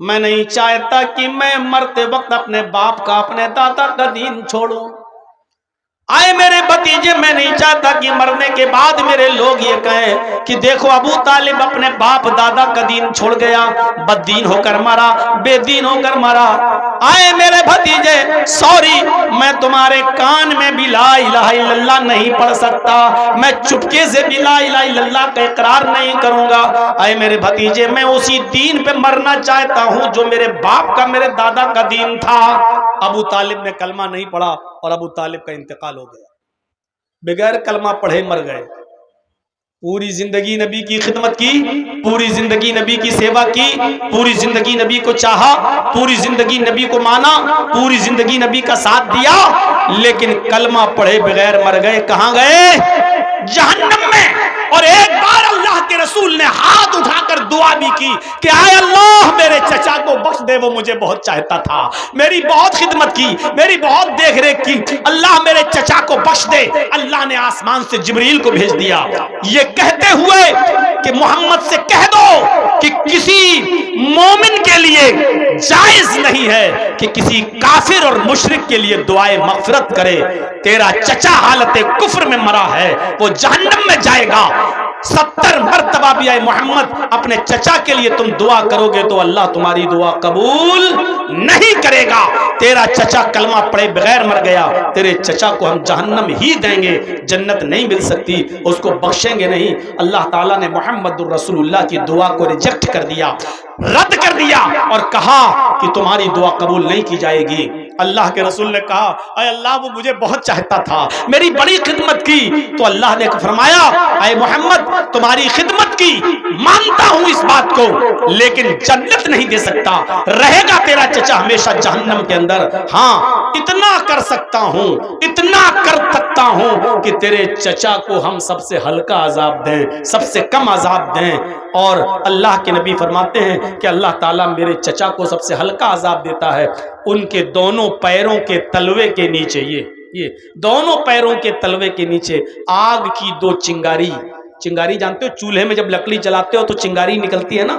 میں نہیں چاہتا کہ میں مرتے وقت اپنے باپ کا اپنے دادا کا دین چھوڑوں، آئے میرے بھتیجے میں نہیں چاہتا کہ مرنے کے بعد میرے لوگ یہ کہیں کہ دیکھو ابو طالب اپنے باپ دادا کا دین چھوڑ گیا، بد دین ہو کر مرا، بے دین ہو کر مرا۔ آئے میرے بھتیجے سوری میں تمہارے کان میں بھی لا الہ الا اللہ نہیں پڑھ سکتا، میں چپکے سے بھی لا الہ الا اللہ کا اقرار نہیں کروں گا۔ آئے میرے بھتیجے میں اسی دین پہ مرنا چاہتا ہوں جو میرے باپ کا میرے دادا کا دین تھا۔ ابو طالب نے کلمہ نہیں پڑھا اور ابو طالب کا انتقال ہو گیا، بغیر کلمہ پڑھے مر گئے۔ پوری زندگی نبی کی خدمت کی، پوری زندگی نبی کی سیوا کی، پوری زندگی نبی کو چاہا، پوری زندگی نبی کو مانا، پوری زندگی نبی کا ساتھ دیا، لیکن کلمہ پڑھے بغیر مر گئے۔ کہاں گئے؟ جہنم میں۔ اور ایک بار اللہ کے رسول نے ہاتھ اٹھا کر دعا بھی کی کہ اے اللہ میرے چچا کو بخش دے، وہ مجھے بہت چاہتا تھا، میری بہت خدمت کی، میری بہت دیکھ ریکھ کی، اللہ میرے چچا کو بخش دے۔ اللہ نے آسمان سے جبریل کو بھیج دیا یہ کہتے ہوئے کہ محمد سے کہہ دو کہ کسی مومن کے لیے جائز نہیں ہے کہ کسی کافر اور مشرک کے لیے دعائے مغفرت کرے۔ تیرا چچا حالت کفر میں مرا ہے، وہ جہنم میں جائے گا، 70 مرتبہ بھی اے محمد اپنے چچا کے لیے تم دعا کرو گے تو اللہ تمہاری دعا قبول نہیں کرے گا۔ تیرا چچا کلمہ پڑھے بغیر مر گیا، تیرے چچا کو ہم جہنم ہی دیں گے، جنت نہیں مل سکتی، اس کو بخشیں گے نہیں۔ اللہ تعالیٰ نے محمد الرسول اللہ کی دعا کو ریجیکٹ کر دیا، رد کر دیا، اور کہا کہ تمہاری دعا قبول نہیں کی جائے گی۔ اللہ کے رسول نے کہا اے اللہ وہ مجھے بہت چاہتا تھا، میری بڑی خدمت کی، تو اللہ نے فرمایا اے محمد تمہاری خدمت کی مانتا ہوں اس بات کو، لیکن جنت نہیں دے سکتا، رہے گا تیرا چچا ہمیشہ جہنم کے اندر۔ ہاں اتنا کر سکتا ہوں، اتنا کر سکتا ہوں کہ تیرے چچا کو ہم سب سے ہلکا عذاب دیں، سب سے کم عذاب دیں۔ اور اللہ کے نبی فرماتے ہیں کہ اللہ تعالیٰ میرے چچا کو سب سے ہلکا عذاب دیتا ہے، ان کے دونوں پیروں کے تلوے کے نیچے، یہ دونوں پیروں کے تلوے کے نیچے آگ کی 2 چنگاری، چنگاری جانتے ہو چولہے میں جب لکڑی جلاتے ہو تو چنگاری نکلتی ہے نا،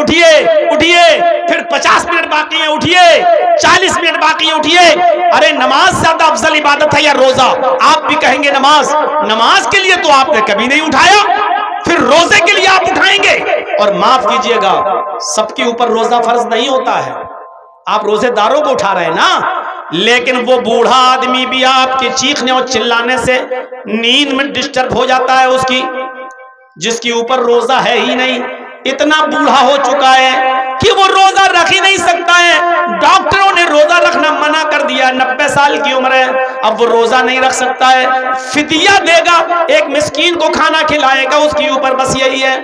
اٹھیے اٹھیے، پھر 50 منٹ باقی ہیں، اٹھیے 40 منٹ باقی ہیں، اٹھیے۔ ارے نماز سے زیادہ افضل عبادت ہے یا روزہ؟ آپ بھی کہیں گے نماز، نماز کے لیے تو آپ نے کبھی نہیں اٹھایا، پھر روزے کے لیے آپ اٹھائیں گے؟ اور معاف کیجئے گا، سب کے اوپر روزہ فرض نہیں ہوتا ہے، آپ روزے داروں کو اٹھا رہے ہیں نا، لیکن وہ بوڑھا آدمی بھی آپ کے چیخنے اور چلانے سے نیند میں ڈسٹرب ہو جاتا ہے، اس کی، جس کے اوپر روزہ ہے ہی نہیں، اتنا بوڑھا ہو چکا ہے کہ وہ روزہ رکھ ہی نہیں سکتا ہے، ڈاکٹروں نے روزہ رکھنا منع کر دیا، 90 سال کی عمر ہے، اب وہ روزہ نہیں رکھ سکتا ہے، فدیہ دے گا، ایک مسکین کو کھانا کھلائے گا، اس کے اوپر بس یہی ہے۔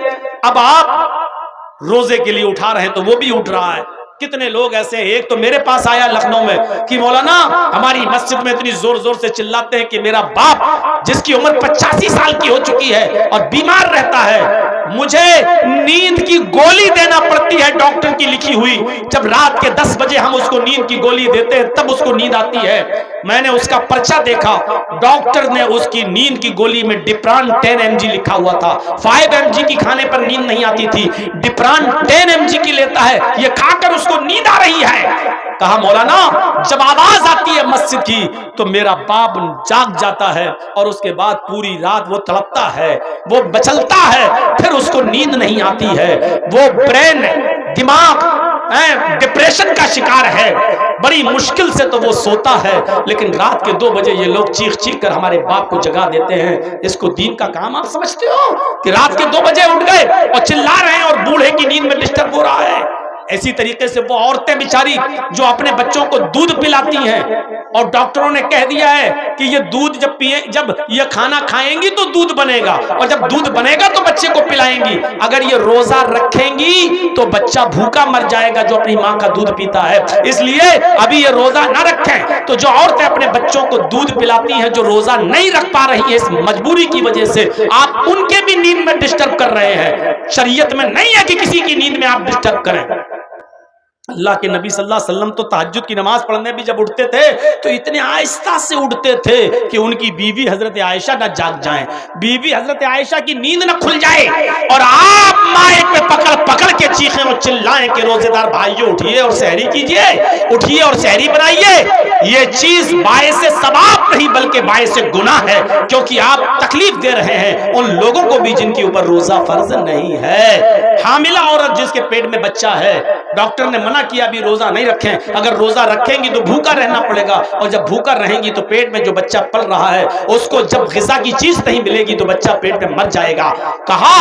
اب آپ روزے کے لیے اٹھا رہے ہیں تو وہ بھی اٹھ رہا ہے۔ کتنے لوگ ایسے ہیں، ایک تو میرے پاس آیا لکھنؤ میں کہ مولانا ہماری مسجد میں اتنی زور زور سے چلاتے ہیں کہ میرا باپ جس کی عمر 85 سال کی ہو چکی ہے اور بیمار رہتا ہے، مجھے نیند کی گولی دینا پڑتی ہے ڈاکٹر کی لکھی ہوئی، جب رات کے 10 بجے ہم اس کو نیند کی گولی دیتے ہیں تب اس کو نیند آتی ہے۔ میں نے اس کا پرچہ دیکھا، ڈاکٹر نے اس کی نیند کی گولی میں ڈپران 10 mg لکھا ہوا تھا، 5 mg کی کھانے پر نیند نہیں آتی تھی، ڈپران 10 mg کی لیتا ہے، یہ کھا کر اس کو نیند آ رہی ہے۔ کہا مولانا جب آواز آتی ہے مسجد کی تو میرا باپ جاگ جاتا ہے اور اس کے بعد پوری رات وہ تڑپتا ہے، وہ بچلتا ہے، پھر اس کو نیند نہیں آتی ہے، وہ برین دماغ ڈپریشن کا شکار ہے، بڑی مشکل سے تو وہ سوتا ہے، لیکن رات کے 2 بجے یہ لوگ چیخ چیخ کر ہمارے باپ کو جگا دیتے ہیں۔ اس کو دین کا کام آپ سمجھتے ہو کہ رات کے 2 بجے اٹھ گئے اور چلا رہے ہیں اور بوڑھے کی نیند میں ڈسٹرب ہو رہا ہے؟ ایسی طریقے سے وہ عورتیں بیچاری جو اپنے بچوں کو دودھ پلاتی ہیں اور ڈاکٹروں نے کہہ دیا ہے کہ یہ دودھ جب یہ کھانا کھائیں گی تو دودھ بنے گا، اور جب دودھ بنے گا تو بچے کو پلائیں گی، اگر یہ روزہ رکھیں گی تو بچہ بھوکا مر جائے گا جو اپنی ماں کا دودھ پیتا ہے، اس لیے ابھی یہ روزہ نہ رکھیں۔ تو جو عورتیں اپنے بچوں کو دودھ پلاتی ہیں جو روزہ نہیں رکھ پا رہی ہیں اس مجبوری کی وجہ سے، آپ ان کے بھی نیند میں ڈسٹرب کر رہے ہیں۔ شریعت میں نہیں ہے کہ کسی کی نیند میں آپ ڈسٹرب کریں۔ اللہ کے نبی صلی اللہ علیہ وسلم تو تہجد کی نماز پڑھنے بھی جب اٹھتے تھے تو اتنے آہستہ سے اٹھتے تھے کہ ان کی بیوی حضرت عائشہ نہ جاگ جائیں، بیوی حضرت عائشہ کی نیند نہ کھل جائے، اور آپ مائک پہ پکڑ پکڑ کے چیخیں اور چلائیں کہ روزے دار بھائیو اٹھیے اور سحری کیجئے، اٹھیے اور سحری بنائیے۔ یہ چیز باعث ثواب نہیں بلکہ باعث گناہ ہے، کیونکہ آپ تکلیف دے رہے ہیں ان لوگوں کو بھی جن کے اوپر روزہ فرض نہیں ہے۔ حاملہ عورت جس کے پیٹ میں بچہ ہے، ڈاکٹر نے منع کیا بھی روزہ نہیں رکھیں، اگر روزہ رکھیں گی تو بھوکا رہنا پڑے گا، اور جب بھوکا رہیں گی تو پیٹ میں جو بچہ پل رہا ہے اس کو جب غذا کی چیز نہیں ملے گی تو بچہ پیٹ میں مر جائے گا۔ کہا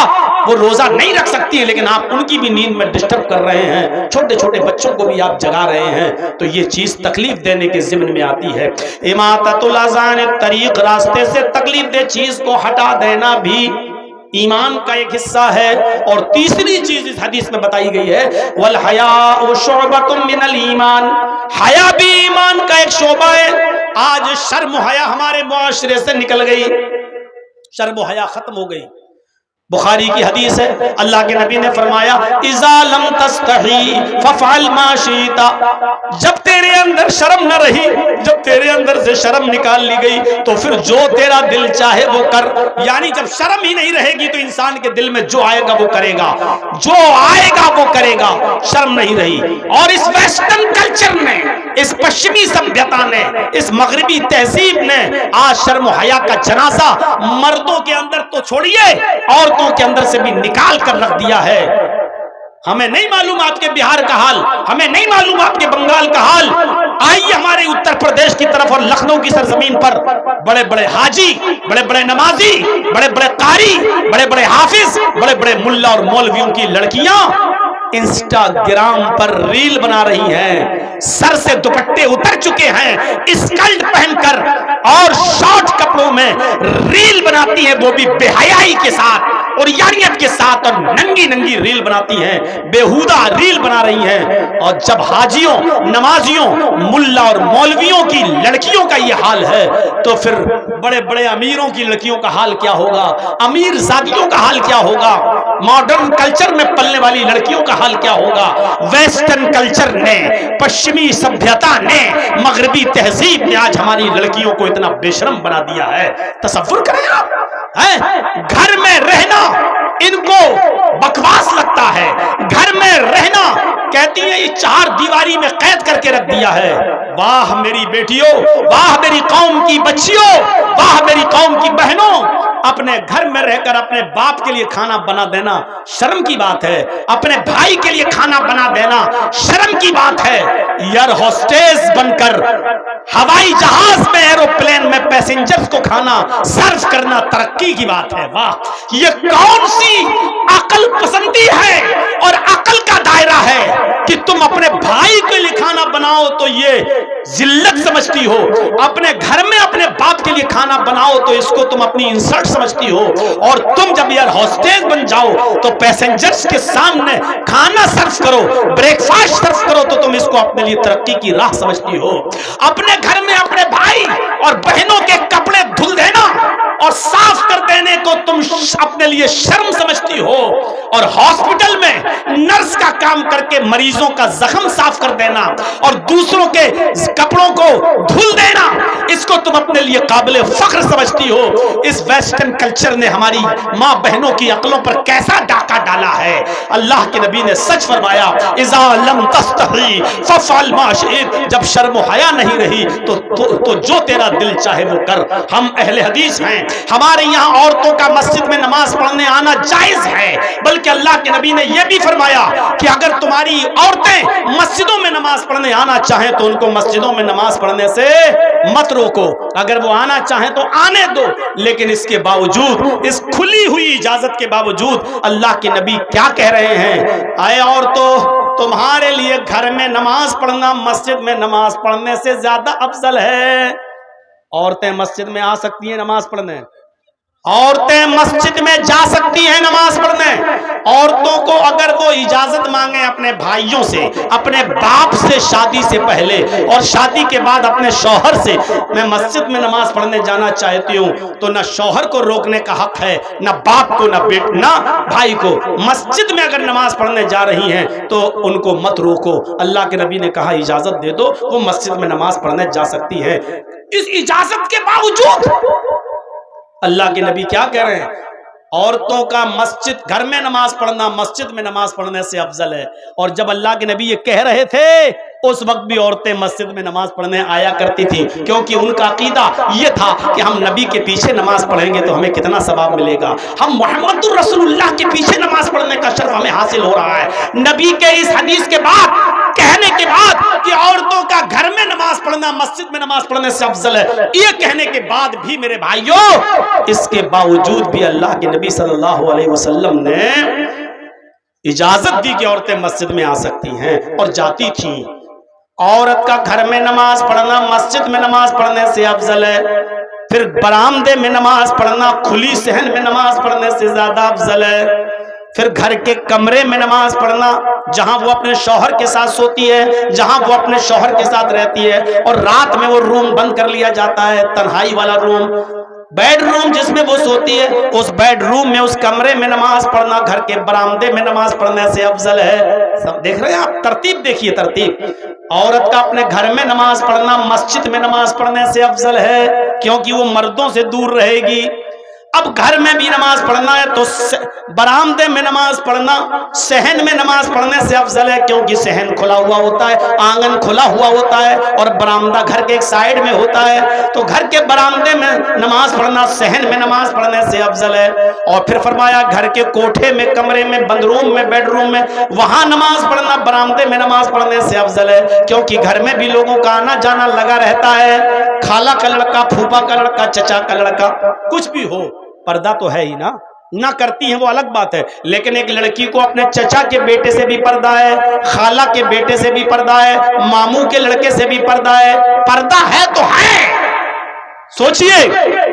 وہ روزہ نہیں رکھ سکتی ہے لیکن آپ ان کی بھی نیند میں ڈسٹرب کر رہے ہیں، چھوٹے چھوٹے بچوں کو بھی آپ جگا رہے ہیں، تو یہ چیز تکلیف دینے کے ضمن میں آتی ہے۔ اماطۃ الاذان طریق، راستے سے تکلیف دہ چیز کو ہٹا دینا بھی ایمان کا ایک حصہ ہے۔ اور تیسری چیز اس حدیث میں بتائی گئی ہے والحیاء شعبۃ من الایمان، حیا بھی ایمان کا ایک شعبہ ہے۔ آج شرم و حیا ہمارے معاشرے سے نکل گئی، شرم و حیا ختم ہو گئی۔ بخاری کی حدیث ہے، اللہ کے نبی نے فرمایا اذا لم تستحی فافعل ما شئت، جب تیرے اندر شرم نہ رہی، جب تیرے اندر سے شرم نکال لی گئی تو پھر جو تیرا دل چاہے وہ کر، یعنی جب شرم ہی نہیں رہے گی تو انسان کے دل میں جو آئے گا وہ کرے گا، جو آئے گا وہ کرے گا، شرم نہیں رہی۔ اور اس ویسٹرن کلچر نے، اس پشچمی سمجھتا نے، اس مغربی تہذیب نے آج شرم و حیا کا جنازہ مردوں کے اندر تو چھوڑیے عورتوں کے اندر سے بھی نکال کر رکھ دیا ہے۔ ہمیں نہیں معلوم آپ کے بہار کا حال، ہمیں نہیں معلوم آپ کے بنگال کا حال، آئیے ہمارے اتر پردیش کی طرف اور لکھنؤ کی سرزمین پر بڑے بڑے حاجی، بڑے بڑے نمازی، بڑے بڑے قاری، بڑے بڑے حافظ، بڑے بڑے ملا اور مولویوں کی لڑکیاں انسٹاگرام پر ریل بنا رہی ہیں، سر سے دوپٹے اتر چکے ہیں، اسکرٹ پہن کر اور شارٹ کپڑوں میں ریل بناتی ہیں، وہ بھی بے حیائی کے ساتھ اور یاریت کے ساتھ، اور ننگی ننگی ریل بناتی ہیں، بیہودہ ریل بنا رہی ہیں۔ اور جب حاجیوں، نمازیوں، ملا اور مولویوں کی لڑکیوں کا یہ حال ہے تو پھر بڑے بڑے امیروں کی لڑکیوں کا حال کیا ہوگا، امیر زادیوں کا حال کیا ہوگا، ماڈرن کلچر میں پلنے والی لڑکیوں کا حال کیا ہوگا۔ ویسٹرن کلچر نے، پشچمی سبھیتا نے، مغربی تہذیب نے آج ہماری لڑکیوں کو اتنا بے شرم بنا دیا ہے، تصور کریں آپ، گھر میں رہنا ان کو بکواس لگتا ہے، گھر میں کہتی ہیں یہ 4 دیواری میں قید کر کے رکھ دیا ہے. واہ میری بیٹیوں، واہ میری قوم کی بچیوں، واہ میری قوم کی بہنوں، اپنے گھر میں رہ کر اپنے باپ کے لیے کھانا بنا دینا شرم کی بات ہے. اپنے بھائی کے لیے کھانا بنا دینا شرم کی بات ہے. ایئر ہوسٹس بن کر ہوائی جہاز میں، ایروپلین میں پیسنجرز کو کھانا سرو کرنا ترقی کی بات ہے. واہ، یہ کون سی عقل پسندی ہے اور عقل کا دائرہ ہے کہ تم اپنے بھائی کے لیے کھانا بناؤ تو یہ ذلت سمجھتی ہو، اپنے گھر میں اپنے باپ کے لیے کھانا بناؤ تو اس کو تم اپنی انسلٹ سمجھتی ہو، اور تم جب ایئر ہوسٹس بن جاؤ تو پیسنجرز کے سامنے کھانا سرو کرو، بریک فاسٹ سرو کرو تو تم اس کو اپنے لیے ترقی کی راہ سمجھتی ہو. اپنے گھر میں اپنے بھائی اور بہنوں کے کپڑے دھل دینا اور صاف کر دینے کو تم اپنے لیے شرم سمجھتی ہو، اور ہاسپٹل میں نرس کا کام کر کے مریضوں کا زخم صاف کر دینا اور دوسروں کے کپڑوں کو دھل دینا اس کو تم اپنے لیے قابل فخر سمجھتی ہو. اس ویسٹرن کلچر نے ہماری ماں بہنوں کی عقلوں پر کیسا ڈاکہ ڈالا ہے. اللہ کے نبی نے سچ فرمایا، اذا لم تستحی فافعل ما شئت، جب شرم و حیا نہیں رہی تو جو تیرا دل چاہے وہ کر. ہم اہل حدیث ہیں، ہمارے یہاں عورتوں کا مسجد میں نماز پڑھنے آنا جائز ہے، بلکہ اللہ کے نبی نے یہ بھی فرمایا کہ اگر تمہاری عورتیں مسجدوں میں نماز پڑھنے آنا چاہیں تو ان کو مسجدوں میں نماز پڑھنے سے مت روکو، اگر وہ آنا چاہیں تو آنے دو. لیکن اس کے باوجود، اس کھلی ہوئی اجازت کے باوجود اللہ کے نبی کیا کہہ رہے ہیں؟ اے عورتوں، تمہارے لیے گھر میں نماز پڑھنا مسجد میں نماز پڑھنے سے زیادہ افضل ہے. عورتیں مسجد میں آ سکتی ہیں نماز پڑھنے، عورتیں مسجد میں جا سکتی ہیں نماز پڑھنے. عورتوں کو اگر وہ اجازت مانگیں اپنے بھائیوں سے، اپنے باپ سے شادی سے پہلے اور شادی کے بعد اپنے شوہر سے، میں مسجد میں نماز پڑھنے جانا چاہتی ہوں، تو نہ شوہر کو روکنے کا حق ہے، نہ باپ کو، نہ بھائی کو. مسجد میں اگر نماز پڑھنے جا رہی ہیں تو ان کو مت روکو. اللہ کے نبی نے کہا اجازت دے دو، وہ مسجد میں نماز پڑھنے جا سکتی ہے. اس اجازت کے باوجود اللہ کے نبی کیا کہہ رہے ہیں؟ عورتوں کا مسجد، گھر میں نماز پڑھنا مسجد میں نماز پڑھنے سے افضل ہے. اور جب اللہ کے نبی یہ کہہ رہے تھے اس وقت بھی عورتیں مسجد میں نماز پڑھنے آیا کرتی تھی، کیونکہ ان کا عقیدہ یہ تھا کہ ہم نبی کے پیچھے نماز پڑھیں گے تو ہمیں کتنا ثواب ملے گا، ہم محمد الرسول اللہ کے پیچھے نماز پڑھنے کا شرف ہمیں حاصل ہو رہا ہے. نبی کے اس حدیث کے بعد، کہنے کے بعد کہ عورتوں کا گھر میں نماز پڑھنا مسجد میں نماز پڑھنے سے افضل ہے، یہ کہنے کے بعد بھی میرے بھائیوں، اس کے باوجود بھی اللہ کے نبی صلی اللہ علیہ وسلم نے اجازت دی کہ عورتیں مسجد میں آ سکتی ہیں اور جاتی تھیں. عورت کا گھر میں نماز پڑھنا مسجد میں نماز پڑھنے سے افضل ہے، پھر برآمدے میں نماز پڑھنا، کھلی صحن میں نماز پڑھنے سے زیادہ افضل ہے، پھر گھر کے کمرے میں نماز پڑھنا جہاں وہ اپنے شوہر کے ساتھ سوتی ہے، جہاں وہ اپنے شوہر کے ساتھ رہتی ہے، اور رات میں وہ روم بند کر لیا جاتا ہے، تنہائی والا روم، بیڈ روم جس میں وہ سوتی ہے، اس بیڈ روم میں، اس کمرے میں نماز پڑھنا گھر کے برآمدے میں نماز پڑھنے سے افضل ہے. سب دیکھ رہے ہیں آپ؟ ترتیب دیکھیے، ترتیب. عورت کا اپنے گھر میں نماز پڑھنا مسجد میں نماز پڑھنے سے افضل ہے کیونکہ وہ مردوں سے دور رہے گی. اب گھر میں بھی نماز پڑھنا ہے تو برآمدے میں نماز پڑھنا، صحن میں نماز پڑھنے سے افضل ہے کیونکہ صحن کھلا ہوا ہوتا ہے، آنگن کھلا ہوا ہوتا ہے اور برآمدہ گھر کے ایک سائیڈ میں ہوتا ہے، تو گھر کے برآمدے میں نماز پڑھنا صحن میں نماز پڑھنے سے افضل ہے. اور پھر فرمایا گھر کے کوٹھے میں، کمرے میں، بند روم میں، بیڈ روم میں، وہاں نماز پڑھنا برآمدے میں نماز پڑھنے سے افضل ہے کیونکہ گھر میں بھی لوگوں کا آنا جانا لگا رہتا ہے، خالہ کا لڑکا، پھوپھا کا لڑکا، چچا کا لڑکا، کچھ بھی ہو، پردہ تو ہے ہی نا. نہ کرتی ہیں وہ الگ بات ہے، لیکن ایک لڑکی کو اپنے چچا کے بیٹے سے بھی پردہ ہے، خالہ کے بیٹے سے بھی پردہ ہے، ماموں کے لڑکے سے بھی پردہ ہے. پردہ ہے تو ہے، سوچئے.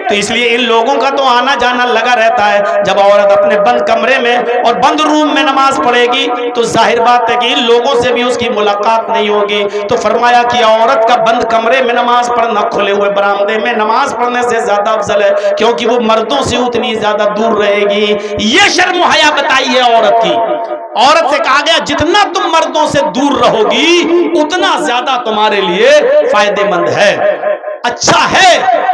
تو اس لیے ان لوگوں کا تو آنا جانا لگا رہتا ہے. جب عورت اپنے بند کمرے میں اور بند روم میں نماز پڑھے گی تو ظاہر بات ہے کہ ان لوگوں سے بھی اس کی ملاقات نہیں ہوگی. تو فرمایا کہ عورت کا بند کمرے میں نماز پڑھنا کھلے ہوئے برآمدے میں نماز پڑھنے سے زیادہ افضل ہے کیونکہ وہ مردوں سے اتنی زیادہ دور رہے گی. یہ شرم و حیا بتائی ہے عورت کی. عورت سے کہا گیا جتنا تم مردوں سے دور رہو گی اتنا زیادہ تمہارے لیے فائدے مند ہے. اچھا ہے۔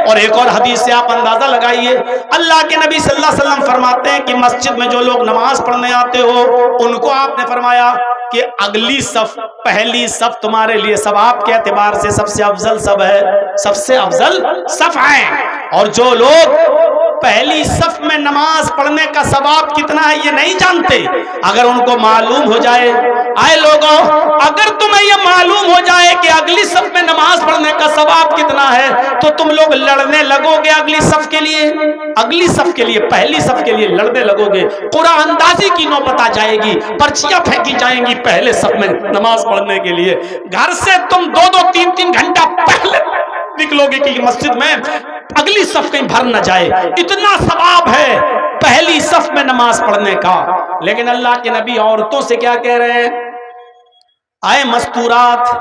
اور ایک اور حدیث سے آپ اندازہ لگائیے، اللہ کے نبی صلی اللہ علیہ وسلم فرماتے ہیں کہ مسجد میں جو لوگ نماز پڑھنے آتے ہو ان کو آپ نے فرمایا کہ اگلی صف، پہلی صف تمہارے لیے ثواب کے اعتبار سے سب سے افضل صف ہے، سب سے افضل صف ہے۔ اور جو لوگ پہلی صف میں نماز پڑھنے کا ثواب کتنا ہے یہ نہیں جانتے، اگر ان کو معلوم ہو جائے، آئے لوگوں اگر تمہیں یہ معلوم ہو جائے کہ اگلی صف میں نماز پڑھنے کا ثواب کتنا ہے تو تم لوگ لڑنے لگو گے اگلی صف کے لیے، اگلی صف کے لیے، پہلی صف کے لیے لڑنے لگو گے، قرآن اندازی کی نوبت آ جائے گی، پرچیاں پھینکی جائیں گی پہلے صف میں نماز پڑھنے کے لیے۔ گھر سے تم 2-3 گھنٹہ پہلے نکلو گے کہ مسجد میں اگلی صف کہیں بھر نہ جائے، اتنا ثواب ہے پہلی صف میں نماز پڑھنے کا۔ لیکن اللہ کے نبی عورتوں سے کیا کہہ رہے ہیں؟ آئے مستورات،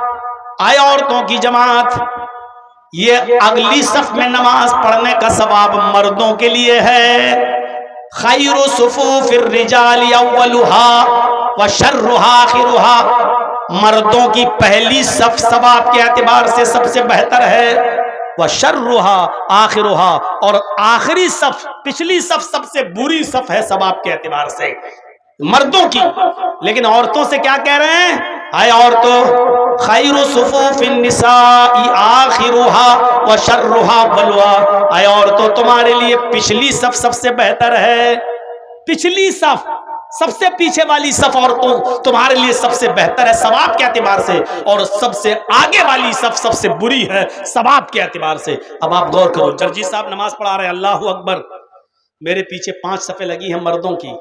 آئے عورتوں کی جماعت، یہ اگلی صف میں نماز پڑھنے کا ثواب مردوں کے لیے ہے۔ خیر صفوف الرجال اولها وشرها آخرها، مردوں کی پہلی صف ثواب کے اعتبار سے سب سے بہتر ہے، وشرها آخرها، اور آخری صف، پچھلی صف سب سے بری صف ہے ثواب کے اعتبار سے مردوں کی۔ لیکن عورتوں سے کیا کہہ رہے ہیں؟ آئے عورتوں، خیر صفوف النساء آخرها وشرها بلوا، آئے عورتوں تمہارے لیے پچھلی صف سب سے بہتر ہے، پچھلی صف، سب سے پیچھے والی صف عورتوں تمہارے لیے سب سے بہتر ہے ثواب کے اعتبار سے، اور سب سے آگے والی صف سب سے بری ہے ثواب کے اعتبار سے۔ اب آپ غور کرو، جرجی صاحب نماز پڑھا رہے ہیں، اللہ اکبر، میرے پیچھے 5 صفیں لگی ہیں مردوں کی،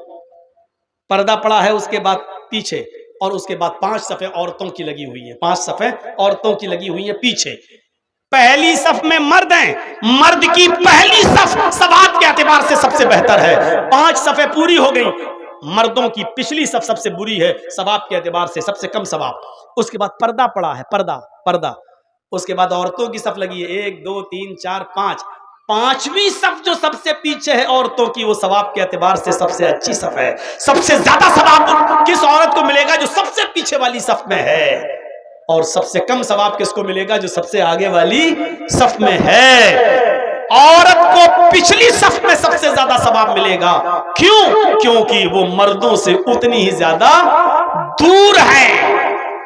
پردہ پڑا ہے اس کے بعد پیچھے، اور اس کے بعد 5 صفیں عورتوں کی لگی ہوئی ہیں، 5 صفیں عورتوں کی لگی ہوئی ہیں پیچھے۔ پہلی صف میں مرد ہیں، مرد کی پہلی صف ثواب کے اعتبار سے سب سے بہتر ہے، 5 صفیں پوری ہو گئی، مردوں کی پچھلی صف سب سے بری ہے ثواب کے اعتبار سے سب سے کم ثواب۔ اس کے بعد پردہ پڑا ہے، پردہ، اس کے بعد عورتوں کی صف لگی ہے، 1 2 3 4 5، 5ویں صف جو سب سے پیچھے ہے عورتوں کی، وہ ثواب کے اعتبار سے سب سے اچھی صف ہے۔ سب سے زیادہ ثواب کس عورت کو ملے گا جو سب سے پیچھے والی صف میں ہے، اور سب سے کم ثواب کس کو ملے گا جو سب سے آگے والی صف میں ہے۔ عورت کو پچھلی صف میں سب سے زیادہ ثواب ملے گا، کیوں؟ کیونکہ وہ مردوں سے اتنی ہی زیادہ دور ہے۔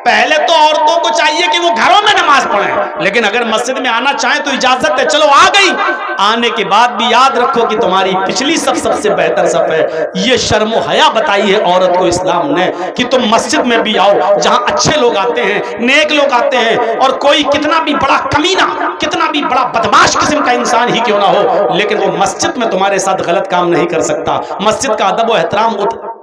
پہلے تو عورتوں کو چاہیے کہ وہ گھروں میں نماز پڑھیں، لیکن اگر مسجد میں آنا چاہیں تو اجازت ہے، چلو آ گئی، آنے کے بعد بھی یاد رکھو کہ تمہاری پچھلی صف سب سے بہتر صف ہے۔ یہ شرم و حیا بتائی ہے عورت کو اسلام نے کہ تم مسجد میں بھی آؤ جہاں اچھے لوگ آتے ہیں، نیک لوگ آتے ہیں، اور کوئی کتنا بھی بڑا کمینہ، کتنا بھی بڑا بدماش قسم کا انسان ہی کیوں نہ ہو، لیکن وہ مسجد میں تمہارے ساتھ غلط کام نہیں کر سکتا۔ مسجد کا ادب و احترام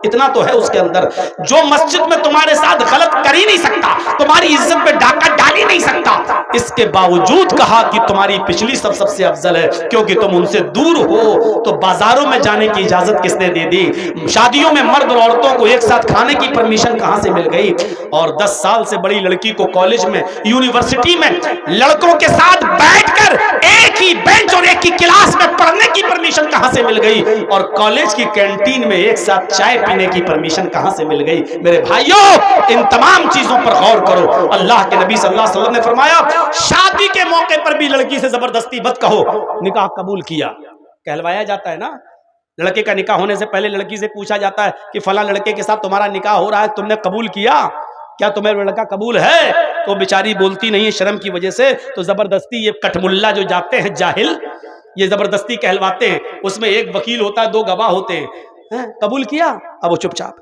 اتنا تو ہے اس کے اندر، جو مسجد میں تمہارے ساتھ غلط کر ہی نہیں سکتا، تمہاری عزت پہ ڈاکہ ڈال ہی نہیں سکتا، اس کے باوجود کہا کہ تمہاری پچھلی صف سب سے افضل ہے، کیونکہ تم ان سے دور ہو۔ تو بازاروں میں جانے کی اجازت کس نے دے دی؟ شادیوں میں مرد اور عورتوں کو ایک ساتھ کھانے کی پرمیشن کہاں سے مل گئی؟ اور 10 سال سے بڑی لڑکی کو کالج میں، یونیورسٹی میں لڑکوں کے ساتھ بیٹھ کر ایک ہی بینچ اور ایک ہی کلاس میں پڑھنے کی پرمیشن کہاں سے مل گئی؟ اور کالج کی کینٹین میں ایک ساتھ چائے پینے کی پرمیشن کہاں سے مل گئی؟ میرے بھائیوں، ان تمام چیزوں پر غور کرو۔ اللہ کے نبی صلی اللہ علیہ وسلم نے فرمایا شادی کے موقع پر بھی لڑکی سے زبردستی مت کہو نکاح قبول کیا، کہلوایا جاتا ہے نا، لڑکے کا نکاح ہونے سے پہلے لڑکی سے پوچھا جاتا ہے کہ فلاں لڑکے کے ساتھ تمہارا نکاح ہو رہا ہے، تم نے قبول کیا؟ کیا تمہیں لڑکا قبول ہے؟ تو بیچاری بولتی نہیں ہے شرم کی وجہ سے، تو زبردستی یہ کٹ ملا جو جاتے ہیں جاہل، یہ زبردستی کہلواتے ہیں، اس میں ایک وکیل ہوتا ہے، 2 گواہ ہوتے ہیں، قبول کیا؟ اب وہ چپ چاپ،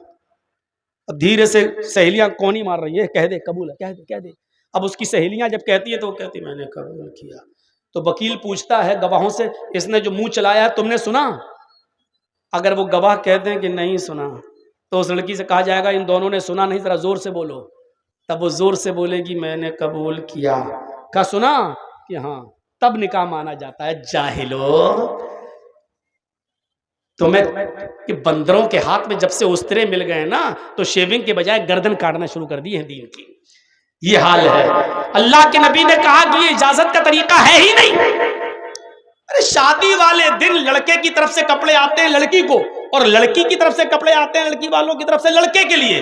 اب دھیرے سے سہیلیاں کون ہی مار رہی ہے، کہہ دے قبول ہے، کہہ دے۔ اب اس کی سہیلیاں جب کہتی ہے تو وہ کہتی میں نے قبول کیا، تو وکیل پوچھتا ہے گواہوں سے اس نے جو منہ چلایا ہے تم نے سنا؟ اگر وہ گواہ کہتے ہیں کہ نہیں سنا تو اس لڑکی سے کہا جائے گا ان دونوں نے سنا نہیں، ذرا زور سے بولو، تب وہ زور سے بولے گی میں نے قبول کیا۔ کہا سنا کہ ہاں، تب نکاح مانا جاتا ہے۔ جاہلو، تمہیں کہ بندروں کے ہاتھ میں جب سے استرے مل گئے نا تو شیونگ کے بجائے گردن کاٹنا شروع کر دی ہے دین کی، یہ حال ہے۔ اللہ کے نبی نے کہا کہ یہ اجازت کا طریقہ ہے ہی نہیں۔ ارے شادی والے دن لڑکے کی طرف سے کپڑے آتے ہیں لڑکی کو، اور لڑکی کی طرف سے کپڑے آتے ہیں لڑکی والوں کی طرف سے لڑکے کے لیے۔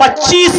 25